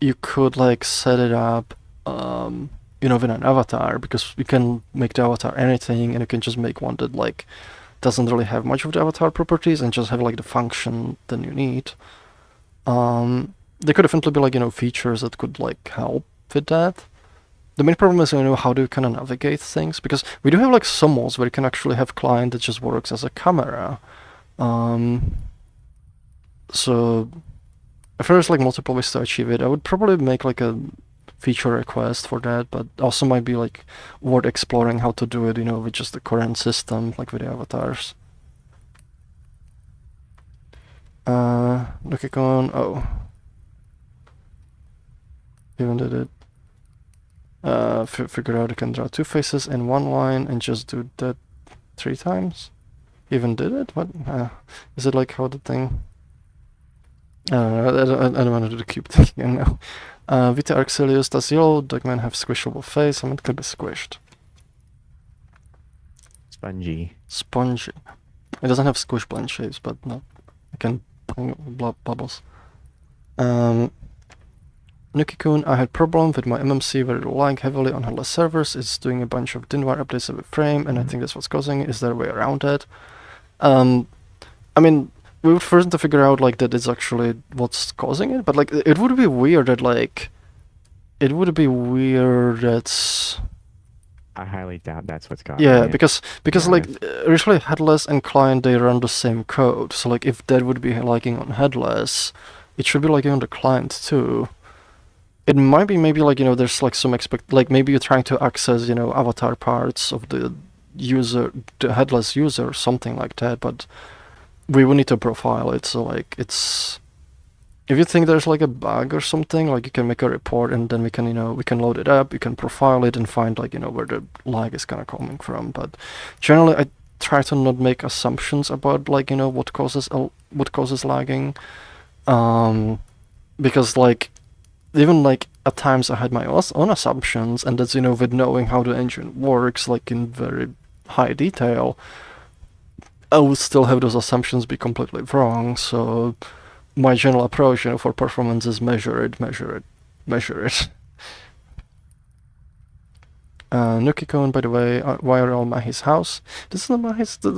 you could like set it up with an avatar, because you can make the avatar anything, and you can just make one that like doesn't really have much of the avatar properties and just have like the function that you need. There could definitely be like, features that could like help with that. The main problem is, how do you kind of navigate things, because we do have like some modes where you can actually have client that just works as a camera. So if there's like multiple ways to achieve it, I would probably make like a feature request for that, but also might be like worth exploring how to do it, with just the current system, like with the avatars. Looking oh. Even did it. Figure out I can draw 2 faces in 1 line and just do that 3 times. Even did it? What? Is it like how the thing... I don't want to do the cube thing again now. Vita Arxelius, does yellow Dogman have squishable face? I mean, it could be squished. Spongy. Spongy. It doesn't have squish blend shapes, but no. I can bubbles. Nuki-kun, I had problem with my MMC where it relying heavily on headless servers. It's doing a bunch of DINWAR updates every frame, and I think that's what's causing it. Is there a way around it? I mean, we would first need to figure out like that it's actually what's causing it, but like it would be weird that like that's... I highly doubt that's what's causing Yeah, it. because like originally headless and client, they run the same code, so like if that would be lagging on headless, it should be lagging on the client too. It might be maybe like, there's like some like maybe you're trying to access, avatar parts of the user, the headless user, something like that, but we will need to profile it. So like it's, if you think there's like a bug or something, like you can make a report, and then we can, we can load it up, you can profile it and find like, where the lag is kind of coming from. But generally, try to not make assumptions about like what causes lagging, because like even like at times I had my own assumptions, and that's with knowing how the engine works like in very high detail, I would still have those assumptions be completely wrong. So my general approach for performance is measure it. Nukikon, by the way, why are all Mahi's house? This is not Mahi's. I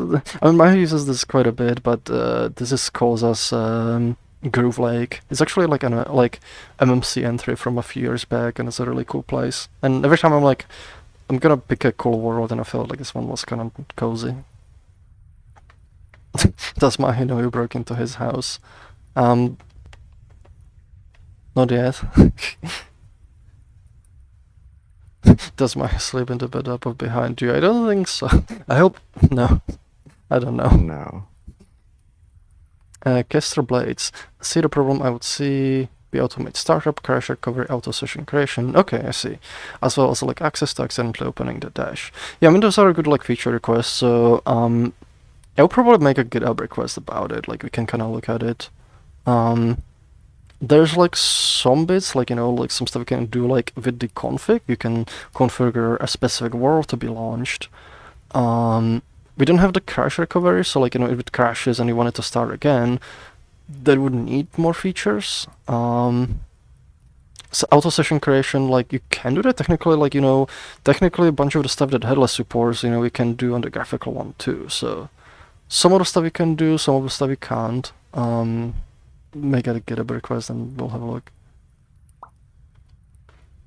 mean, Mahi uses this quite a bit, but this is calls us Groove Lake. It's actually like an MMC entry from a few years back, and it's a really cool place. And every time I'm like, I'm gonna pick a cool world, and I felt like this one was kind of cozy. Does Mahi know you broke into his house? Not yet. Does Mahi sleep in the bed up behind you? I don't think so. I hope no. I don't know. No. Caster Blades. See the problem I would see. Be automate startup, crash recovery, auto session creation. Okay, I see. As well as like access to accidentally opening the dash. Yeah, I mean those are good like feature requests. So I'll probably make a GitHub request about it. Like we can kind of look at it. There's like some bits, like like some stuff you can do like with the config. You can configure a specific world to be launched. We don't have the crash recovery, so like if it crashes and you want it to start again, that would need more features. So auto session creation, like you can do that technically, like technically a bunch of the stuff that headless supports, we can do on the graphical one too. So some of the stuff you can do, some of the stuff you can't. Make a GitHub request and we'll have a look.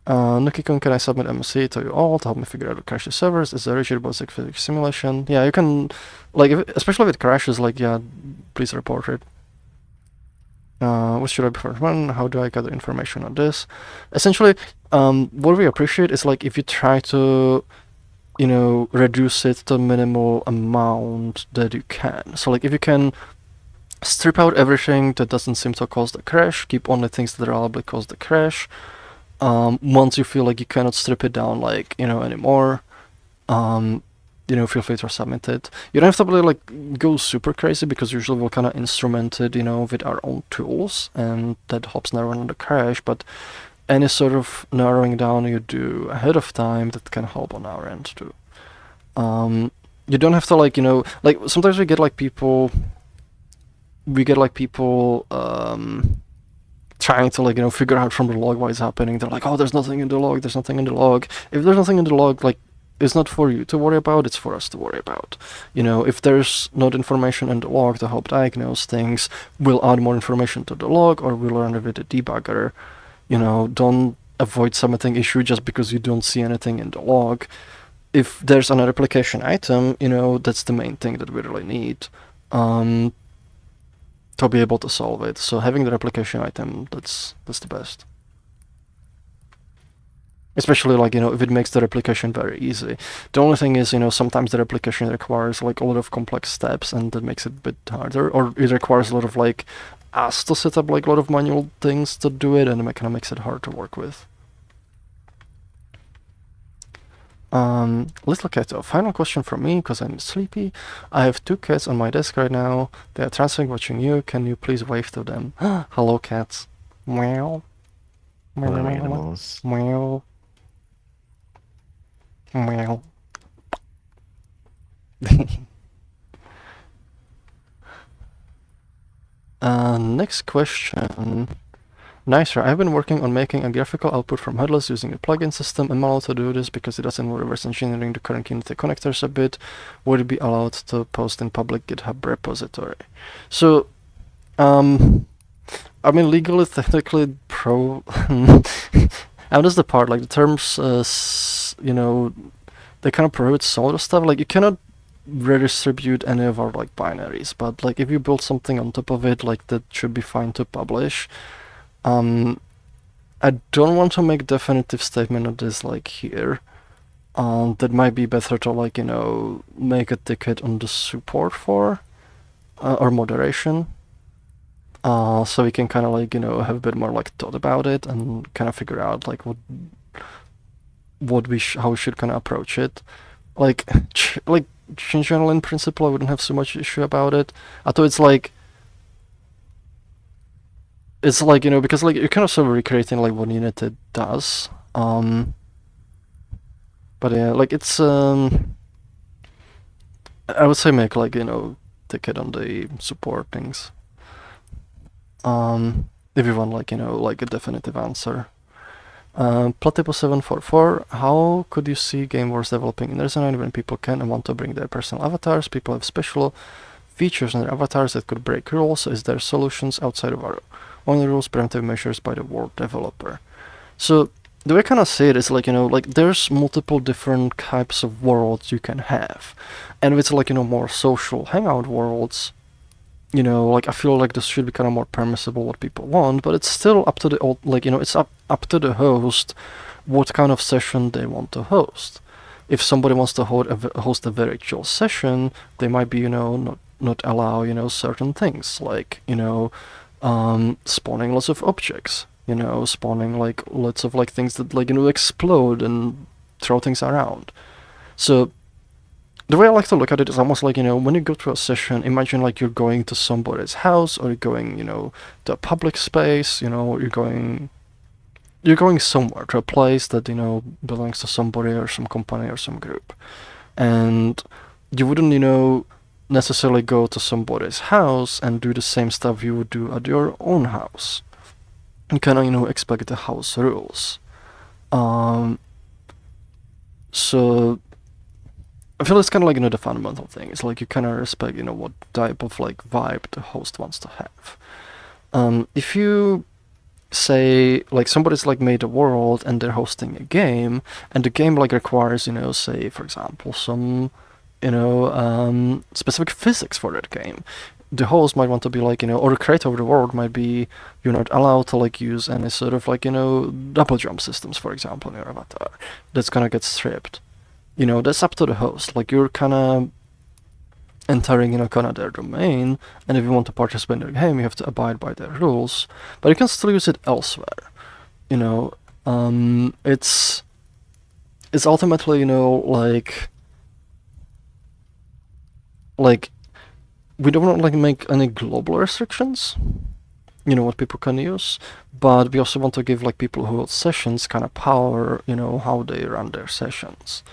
Nukikon, can I submit MSC to you all to help me figure out what crashes servers? Is there a robotic physics simulation? Yeah, you can, like, especially if it crashes, like, yeah, please report it. What should I prefer? One, how do I gather information on this? Essentially, what we appreciate is like if you try to, reduce it to minimal amount that you can. So like if you can strip out everything that doesn't seem to cause the crash, keep only things that reliably cause the crash. Once you feel like you cannot strip it down, like, anymore, feel free to submit it. You don't have to really, like, go super crazy, because usually we'll kind of instrument it, with our own tools, and that helps narrow down the crash, but any sort of narrowing down you do ahead of time, that can help on our end, too. You don't have to, like, like, sometimes we get, like, people trying to, like, figure out from the log what is happening. They're like, oh, there's nothing in the log, there's nothing in the log. If there's nothing in the log, like, it's not for you to worry about, it's for us to worry about. If there's not information in the log to help diagnose things, we'll add more information to the log, or we'll run it with a debugger. Don't avoid submitting issue just because you don't see anything in the log. If there's an replication item, that's the main thing that we really need. To be able to solve it. So having the replication item, that's the best. Especially like, if it makes the replication very easy. The only thing is, sometimes the replication requires like a lot of complex steps, and that makes it a bit harder, or it requires a lot of like us to set up like a lot of manual things to do it, and it kind of makes it hard to work with. Little cat, a final question from me, because I'm sleepy. I have 2 cats on my desk right now. They are transferring watching you. Can you please wave to them? Hello, cats. Meow. Hello, animals. Meow. Meow. Next question. Nicer, I've been working on making a graphical output from headless using a plugin system. Am I allowed to do this because it doesn't involve reverse engineering the current Unity connectors a bit? Would it be allowed to post in public GitHub repository? So, I mean, legally, technically, and that's the part, like, the terms, they kind of prohibit some of the stuff. Like, you cannot redistribute any of our, like, binaries, but, like, if you build something on top of it, like, that should be fine to publish. I don't want to make definitive statement of this, like, here. That might be better to, like, make a ticket on the support for, or moderation. So we can kind of, like, have a bit more, like, thought about it, and kind of figure out, like, how we should kind of approach it. Like, in general, in principle, I wouldn't have so much issue about it. Although it's like, because like you're kind of sort of recreating like what Unity does. But yeah, like it's I would say make like take it on the support things. If you want like like a definitive answer. Platypo744, how could you see game wars developing in Resonite when people can and want to bring their personal avatars? People have special features on their avatars that could break rules. Is there solutions outside of our own rules, preemptive measures by the world developer? So the way I kind of see it is like like there's multiple different types of worlds you can have, and if it's like more social hangout worlds, like I feel like this should be kind of more permissible what people want, but it's still up to the old, like it's up to the host what kind of session they want to host. If somebody wants to host a very chill session, they might be not allow certain things like spawning lots of objects, spawning like lots of like things that like explode and throw things around. So the way I like to look at it is almost like when you go to a session, imagine like you're going to somebody's house, or you're going to a public space, or you're going somewhere, to a place that belongs to somebody or some company or some group, and you wouldn't necessarily go to somebody's house and do the same stuff you would do at your own house. You kind of expect the house rules. So I feel it's kind of like the fundamental thing. It's like you kind of respect what type of like vibe the host wants to have. If you say like somebody's like made a world and they're hosting a game, and the game like requires say for example some specific physics for that game, the host might want to be like or the creator of the world might be, you're not allowed to like use any sort of like double jump systems, for example, in your avatar. That's gonna get stripped. That's up to the host. Like you're kind of entering kind of their domain, and if you want to participate in the game, you have to abide by their rules, but you can still use it elsewhere. It's ultimately like we don't want to like make any global restrictions, what people can use, but we also want to give like people who hold sessions kind of power, how they run their sessions.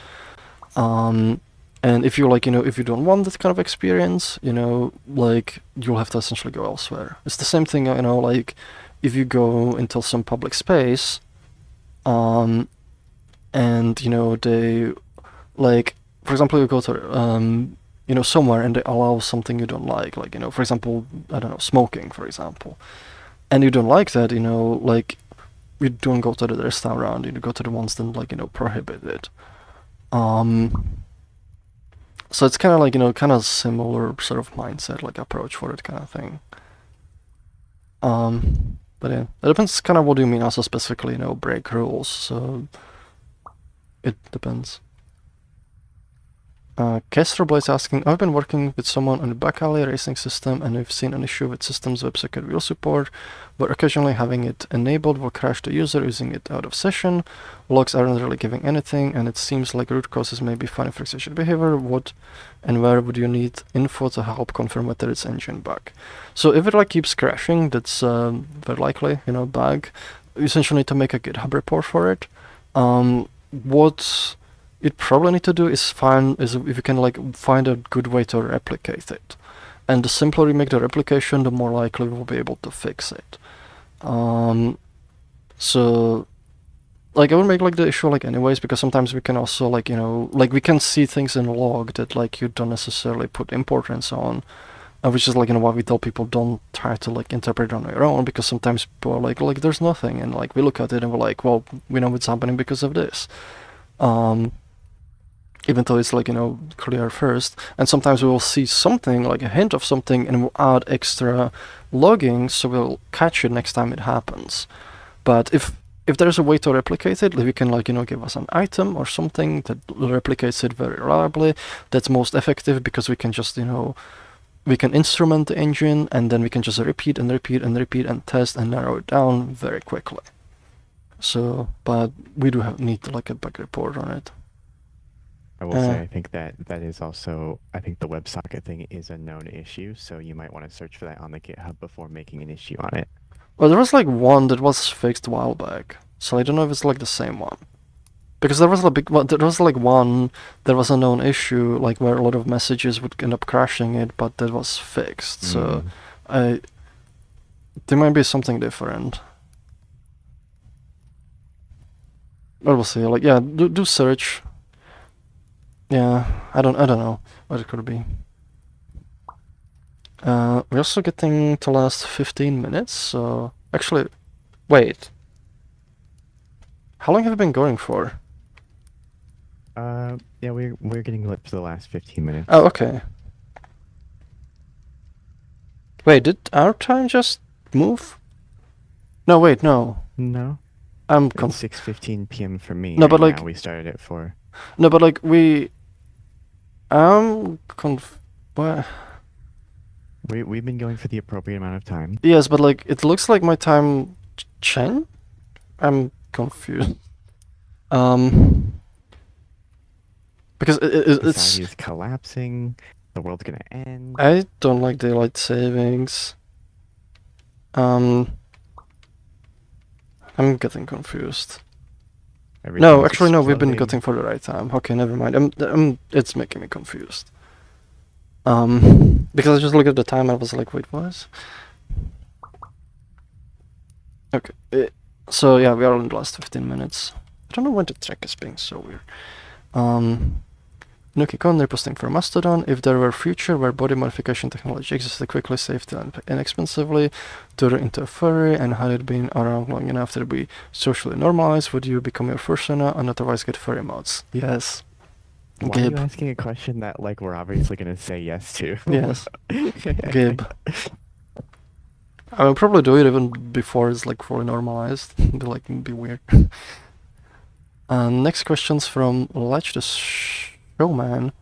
And if you like if you don't want that kind of experience, like you'll have to essentially go elsewhere. It's the same thing, like if you go into some public space, and they like, for example, you go to somewhere and they allow something you don't like for example, I don't know, smoking, for example, and you don't like that, like you don't go to the restaurant, you go to the ones that like prohibit it. So it's kind of like kind of similar sort of mindset, like approach for it kind of thing. But yeah, it depends kind of what do you mean also specifically break rules, so it depends. Castro is asking, I've been working with someone on the back alley racing system, and we've seen an issue with systems WebSocket wheel support, but occasionally having it enabled will crash the user using it out of session. Logs aren't really giving anything, and it seems like root causes may be fine for such behavior. What and where would you need info to help confirm whether it's engine bug? So if it like keeps crashing, that's very likely bug. You essentially need to make a GitHub report for it. What you'd probably need to do is if you can like find a good way to replicate it, and the simpler you make the replication, the more likely we'll be able to fix it. So like I would make like the issue like anyways, because sometimes we can also like like we can see things in log that like you don't necessarily put importance on, which is like why we tell people don't try to like interpret it on your own, because sometimes people are like there's nothing, and like we look at it and we're like, well, we know it's happening because of this. Even though it's like clear first, and sometimes we will see something like a hint of something and we'll add extra logging so we'll catch it next time it happens. But if there's a way to replicate it, if you can like give us an item or something that replicates it very reliably, that's most effective, because we can just we can instrument the engine, and then we can just repeat and repeat and repeat and test and narrow it down very quickly. So but we do need like a bug report on it. I will say I think that is also, I think the WebSocket thing is a known issue, so you might want to search for that on the GitHub before making an issue on it. Well, there was like one that was fixed a while back, so I don't know if it's like the same one. Because there was like one that was a known issue, like where a lot of messages would end up crashing it, but that was fixed. So there might be something different. But we'll see. Like, yeah, do search. Yeah, I don't know what it could be. We're also getting to last 15 minutes, so actually, wait. How long have we been going for? Yeah, we're getting lit for the last 15 minutes. Oh, okay. Wait, did our time just move? No, wait, no. No. I'm It's 6:15 p.m. for me. No, but like now we started at 4. No, but like what? We've been going for the appropriate amount of time. Yes, but like it looks like my time changed. I'm confused. Because it's Society is collapsing. The world's gonna end. I don't like daylight savings. I'm getting confused. No, actually, no. We've been getting for the right time. Okay, never mind. It's making me confused. Because I just looked at the time and I was like, wait, what? Okay. So yeah, we are in the last 15 minutes. I don't know why the track is being so weird. Nukikon, they're posting for Mastodon. If there were a future where body modification technology existed quickly, safely, and inexpensively, turn into a furry, and had it been around long enough to be socially normalized, would you become your persona and otherwise get furry mods? Yes. Why are you asking a question that like we're obviously gonna say yes to? Yes. Gib. I will probably do it even before it's like fully normalized. It'll like be weird. Next question's from Latch the Showman.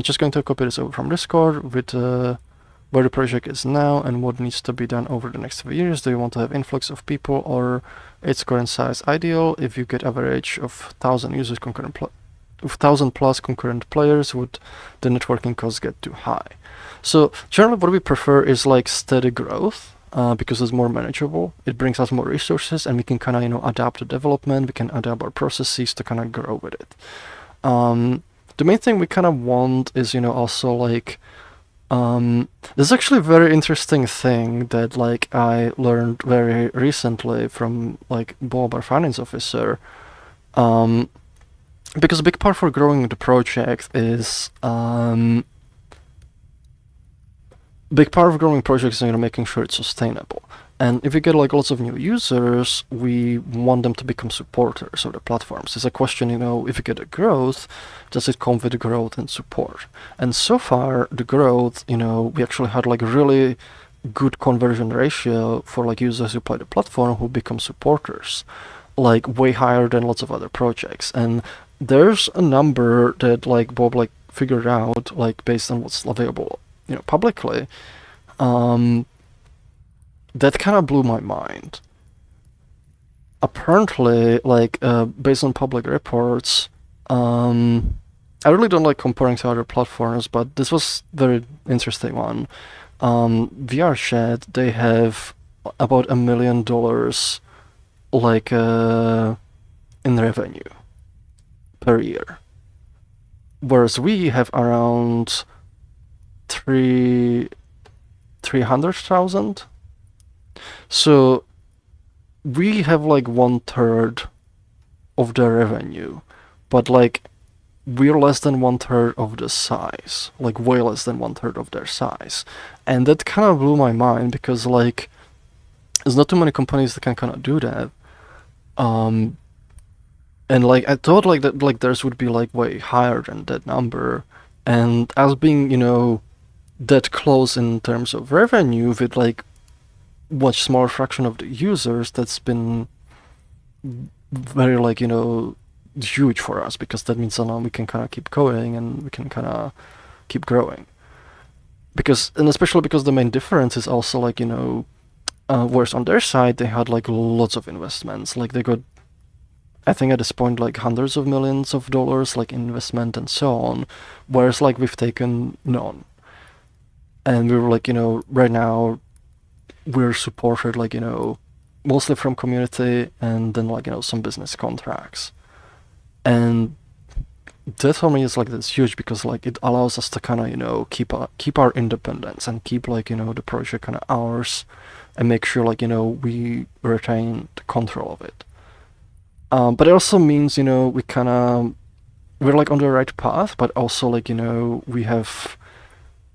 Just going to copy this over from Discord with where the project is now and what needs to be done over the next few years. Do you want to have influx of people or its current size ideal? If you get average of 1,000 users concurrent 1,000 plus concurrent players, would the networking costs get too high? So generally what we prefer is like steady growth because it's more manageable. It brings us more resources and we can kind of, adapt to development. We can adapt our processes to kind of grow with it. The main thing we kind of want is, also like, there's actually a very interesting thing that like I learned very recently from like Bob, our finance officer. Because a big part for growing the project is big part of growing projects is making sure it's sustainable. And if we get like lots of new users, we want them to become supporters of the platforms. It's a question, if you get a growth, does it come with growth and support? And so far, the growth, we actually had like really good conversion ratio for like users who play the platform who become supporters, like way higher than lots of other projects. And there's a number that like Bob like figured out like based on what's available, publicly. That kind of blew my mind. Apparently, like based on public reports, I really don't like comparing to other platforms, but this was very interesting one. VRChat, they have about $1 million like in revenue per year, whereas we have around 300,000. So we have like 1/3 of the revenue, but like we're less than 1/3 of the size, like way less than 1/3 of their size. And that kind of blew my mind because like there's not too many companies that can kind of do that. And like I thought like that like theirs would be like way higher than that number. And as being, that close in terms of revenue with like much smaller fraction of the users, that's been very like, huge for us because that means we can kind of keep going and we can kind of keep growing. And especially because the main difference is also like, whereas on their side they had like lots of investments, like they got I think at this point, like hundreds of millions of dollars, like investment and so on, whereas like we've taken none. And we were like, right now we're supported, like, mostly from community and then like, some business contracts. And that for me is like that's huge because like it allows us to kind of keep our independence and keep like the project kind of ours and make sure like we retain the control of it. But it also means we're like on the right path, but also like we have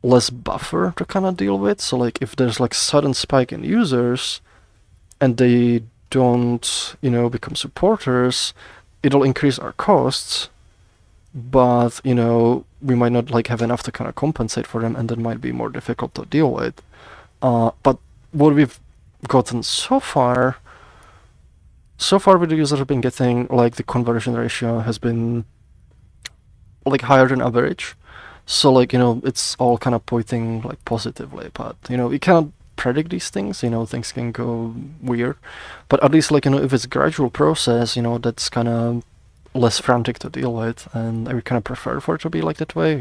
less buffer to kind of deal with. So like if there's like sudden spike in users and they don't become supporters, it'll increase our costs, but we might not like have enough to kind of compensate for them, and that might be more difficult to deal with. But what we've gotten so far with the users have been getting, like, the conversion ratio has been like higher than average. So like it's all kind of pointing like positively, but you can't predict these things. Things can go weird, but at least like if it's a gradual process, that's kind of less frantic to deal with, and I would kind of prefer for it to be like that way.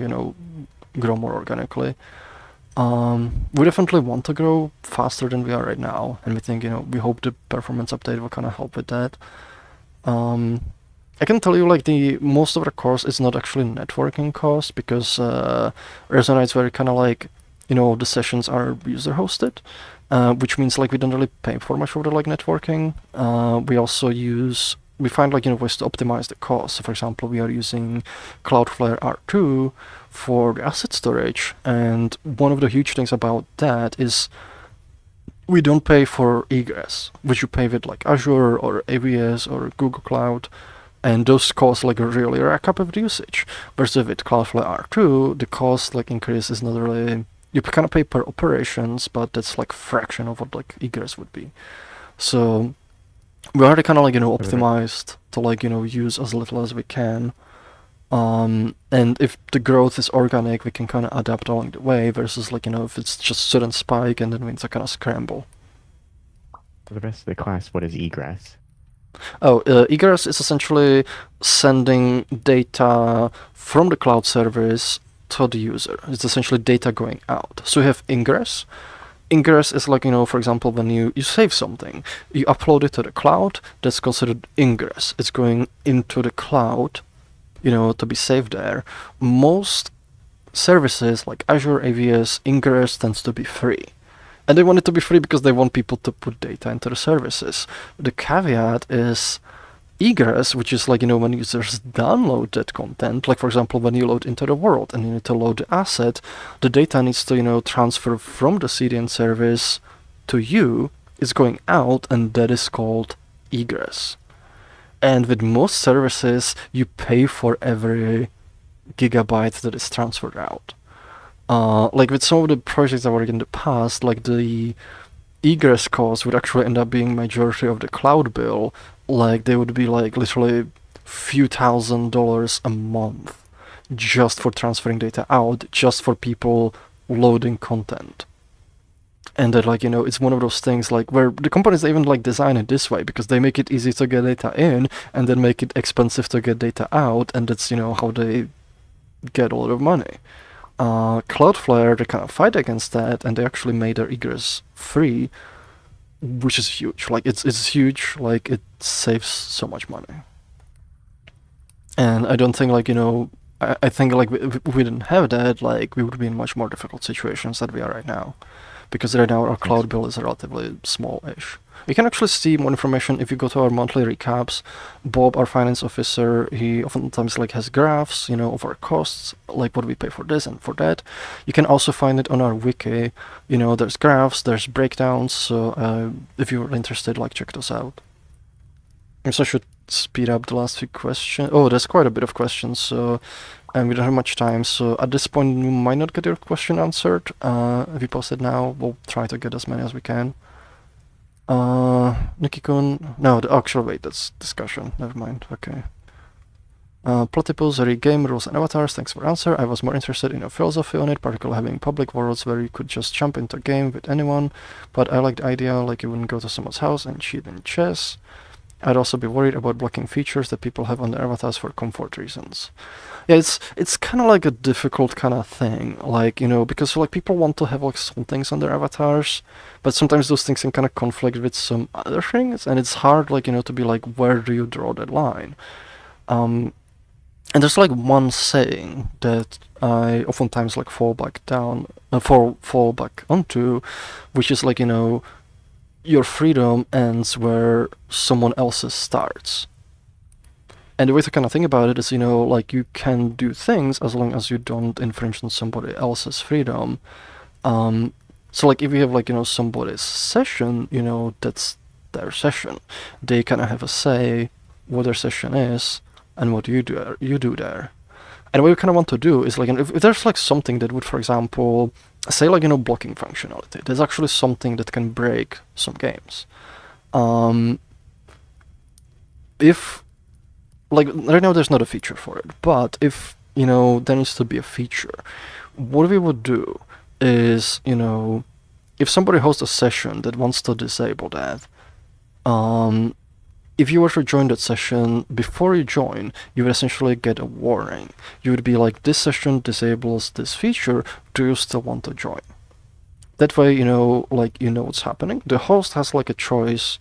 Grow more organically. We definitely want to grow faster than we are right now, and we think we hope the performance update will kind of help with that. I can tell you like the most of the cost is not actually networking cost because Resonite's very kind of like the sessions are user hosted, which means like we don't really pay for much of the like networking. We find like ways to optimize the cost. So for example, we are using Cloudflare R2 for the asset storage, and one of the huge things about that is we don't pay for egress, which you pay with like Azure or AWS or Google Cloud, and those costs like really rack up with usage. Versus with Cloudflare R2, the cost like increase is not really, you kind of pay per operations, but that's like fraction of what like egress would be. So we already kind of like optimized to like use as little as we can. And if the growth is organic, we can kind of adapt along the way, versus like if it's just sudden spike and then we need to kind of scramble. For the rest of the class, what is egress? Oh, egress is essentially sending data from the cloud service to the user. It's essentially data going out. So you have ingress. Ingress is like, for example, when you save something, you upload it to the cloud, that's considered ingress. It's going into the cloud, to be saved there. Most services like Azure, AWS, ingress tends to be free. And they want it to be free because they want people to put data into the services. The caveat is egress, which is like, when users download that content, like for example, when you load into the world and you need to load the asset, the data needs to, transfer from the CDN service to you. It's going out, and that is called egress. And with most services, you pay for every gigabyte that is transferred out. Like with some of the projects I worked in the past, like the egress cost would actually end up being majority of the cloud bill. Like they would be like literally few $1,000s a month just for transferring data out, just for people loading content. And that like, it's one of those things like where the companies even like design it this way because they make it easy to get data in and then make it expensive to get data out, and that's, how they get a lot of money. Cloudflare, they kind of fight against that, and they actually made their egress free, which is huge. Like it's huge. Like it saves so much money. And I don't think like I think like if we didn't have that, like we would be in much more difficult situations than we are right now, because right now our cloud bill is relatively small-ish. You can actually see more information if you go to our monthly recaps. Bob, our finance officer, he oftentimes like has graphs, of our costs, like what we pay for this and for that. You can also find it on our wiki. There's graphs, there's breakdowns. So if you're interested, like check those out. So I should speed up the last few questions. Oh, there's quite a bit of questions, so we don't have much time. So at this point, you might not get your question answered. If you post it now, we'll try to get as many as we can. Nikki-kun, no, wait, that's discussion, never mind, okay. Platypus, game rules and avatars, thanks for answer. I was more interested in your philosophy on it, particularly having public worlds where you could just jump into a game with anyone, but I like the idea, like you wouldn't go to someone's house and cheat in chess. I'd also be worried about blocking features that people have on their avatars for comfort reasons. Yeah, it's kind of like a difficult kind of thing, like, you know, because like people want to have like some things on their avatars, but sometimes those things can kind of conflict with some other things, and it's hard, like, you know, to be like, where do you draw that line? And there's like one saying that I oftentimes like fall back onto, which is like, you know, your freedom ends where someone else's starts. And the way to kind of think about it is, you know, like you can do things as long as you don't infringe on somebody else's freedom. So like if you have like, you know, somebody's session, you know, that's their session. They kind of have a say what their session is and what you do there. And what you kind of want to do is like, if there's like something that would, for example, say like, you know, blocking functionality, there's actually something that can break some games. If like right now there's not a feature for it, but if, you know, there needs to be a feature, what we would do is, you know, if somebody hosts a session that wants to disable that, if you were to join that session, before you join, you would essentially get a warning. You would be like, this session disables this feature, do you still want to join? That way, you know, like, you know what's happening. The host has like a choice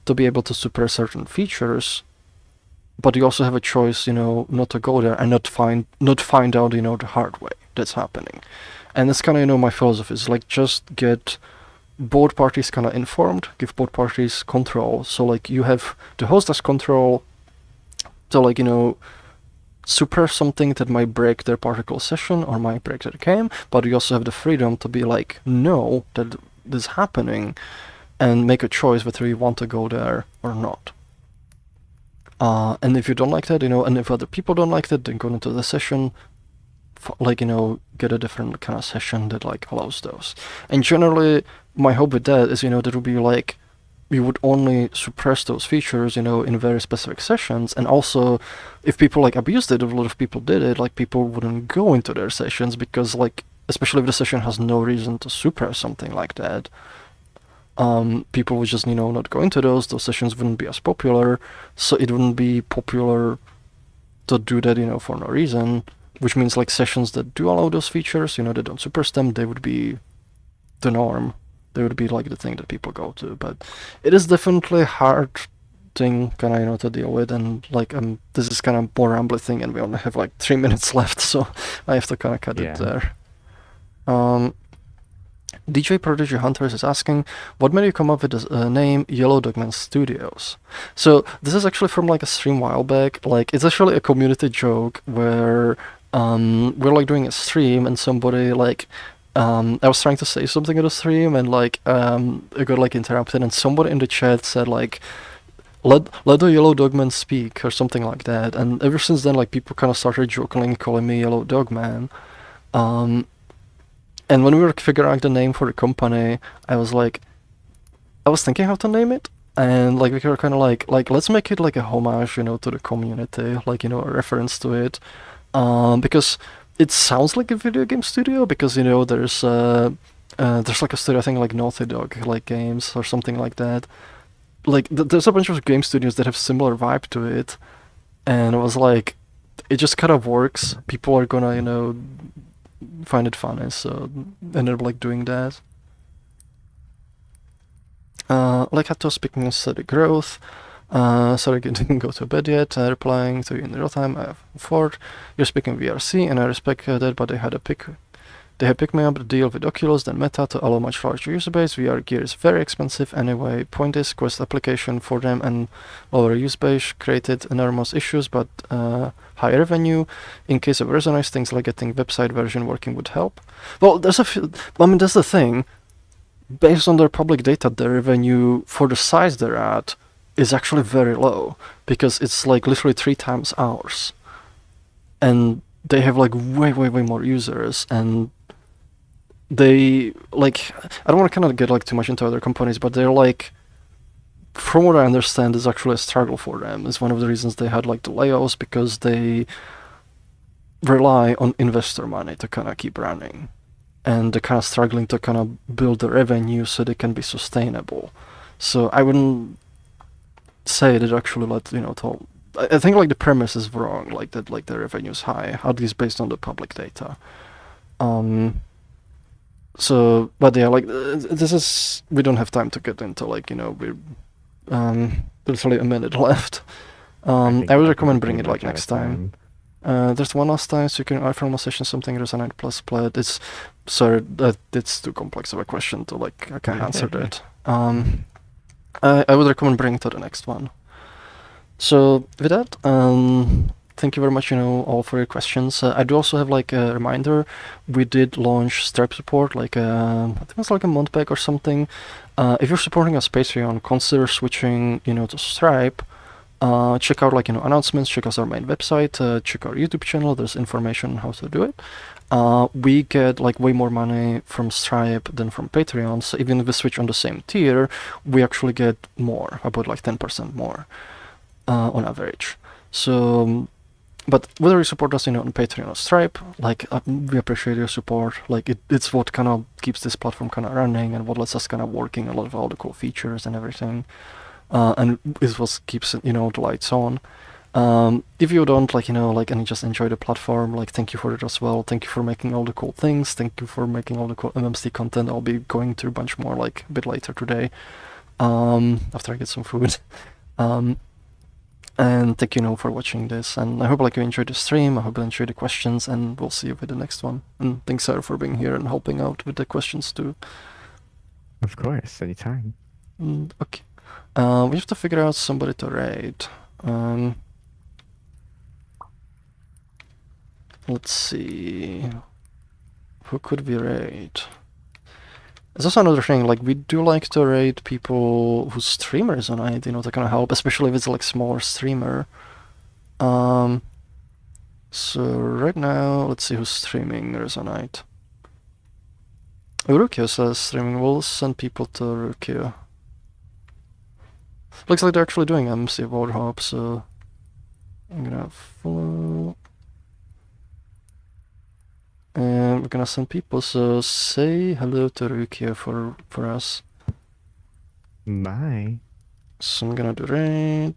to be able to suppress certain features, but you also have a choice, you know, not to go there and not find out, you know, the hard way that's happening. And that's kind of, you know, my philosophy is like, just get both parties kind of informed, give both parties control. So like you have the host has control to, like, you know, suppress something that might break their particle session or might break their game, but you also have the freedom to be like, no, that this is happening, and make a choice whether you want to go there or not. And if you don't like that, you know, and if other people don't like that, then go into the session, like, you know, get a different kind of session that like allows those. And generally, my hope with that is, you know, that would be like, we would only suppress those features, you know, in very specific sessions. And also, if people like abused it, if a lot of people did it, like people wouldn't go into their sessions because, like, especially if the session has no reason to suppress something like that, people would just, you know, not go into those sessions wouldn't be as popular, so it wouldn't be popular to do that, you know, for no reason, which means like sessions that do allow those features, you know, that don't suppress them, they would be the norm. They would be like the thing that people go to. But it is definitely a hard thing kind of, you know, to deal with, and like this is kind of more rambly thing, and we only have like 3 minutes left, so I have to kind of cut it there. DJ Prodigy Hunters is asking, what made you come up with the name Yellow Dogman Studios? So this is actually from like a stream a while back. Like, it's actually a community joke where we're like doing a stream and somebody like I was trying to say something in the stream and like I got like interrupted, and somebody in the chat said like, let the Yellow Dogman speak or something like that. And ever since then, like, people kind of started jokingly calling me Yellow Dogman. And when we were figuring out the name for the company, I was thinking how to name it, and like we were kind of like let's make it like a homage, you know, to the community, like, you know, a reference to it, because it sounds like a video game studio, because, you know, there's like a studio, I think like Naughty Dog like games or something like that. Like there's a bunch of game studios that have similar vibe to it, and it was like, it just kind of works. People are gonna, you know, find it funny, so ended up like doing that. Like Hato speaking of steady growth. Sorry, didn't go to bed yet. Replying to you in real time. I have Ford. You're speaking VRC, and I respect that, but they had picked me up a deal with Oculus, then Meta, to allow much larger user base. VR gear is very expensive anyway. Point is, Quest application for them and lower use base created enormous issues, but high revenue. In case of Resonite, things like getting website version working would help. Well, that's the thing. Based on their public data, their revenue for the size they're at is actually very low, because it's like literally 3 times ours. And they have like way more users, and they like, I don't want to kind of get like too much into other companies, but they're like, from what I understand, is actually a struggle for them. It's one of the reasons they had like the layoffs, because they rely on investor money to kind of keep running, and they're kind of struggling to kind of build the revenue so they can be sustainable. So I wouldn't say that actually told. I think like the premise is wrong, like that like the revenue is high, at least based on the public data. So, but yeah, like this is we don't have time to get into like we're literally a minute left. I would recommend bringing it like next time. There's one last time, so you can iPhone session something Resonite plus split. It's sorry that it's too complex of a question to like I can't answer that. I would recommend bringing to the next one. So with that, thank you very much, all for your questions. I do also have like a reminder. We did launch Stripe support like I think it was like a month back or something. If you're supporting us Patreon, consider switching, to Stripe. Check out like announcements. Check out our main website. Check our YouTube channel. There's information on how to do it. We get like way more money from Stripe than from Patreon. So even if we switch on the same tier, we actually get more, about like 10% more. On average. So, but whether you support us, on Patreon or Stripe, like we appreciate your support. Like it's what kind of keeps this platform kind of running and what lets us kind of working a lot of all the cool features and everything. And is what keeps the lights on. If you don't and you just enjoy the platform, like thank you for it as well. Thank you for making all the cool things. Thank you for making all the cool MMC content. I'll be going through a bunch more like a bit later today. After I get some food. And thank you for watching this, and I hope like you enjoyed the stream. I hope you enjoyed the questions, and we'll see you with the next one. And thanks Sarah for being here and helping out with the questions too. Of course, anytime. Okay. We have to figure out somebody to raid. Let's see. Who could we raid? It's also another thing, like we do like to raid people whose streamer is on it, to kind of help, especially if it's like smaller streamer. So right now, let's see who's streaming Resonite. Urukio says streaming. We'll send people to Urukio. Looks like they're actually doing MC World Hop, so I'm gonna follow. And we're gonna send people, so say hello to Urukio for us. Bye. So I'm gonna do raid.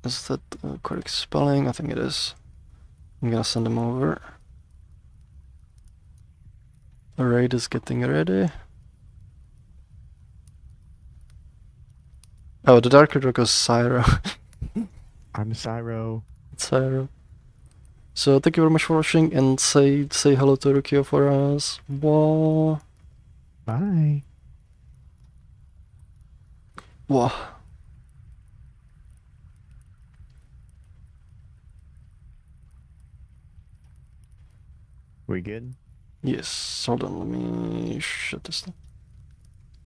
Is that correct spelling? I think it is. I'm gonna send them over. The raid is getting ready. Oh, the Dark Riddle goes Syro. I'm Syro. It's Syro. So thank you very much for watching, and say hello to Urukio for us. Whoa. Bye. Whoa. We good? Yes, hold on, let me shut this down.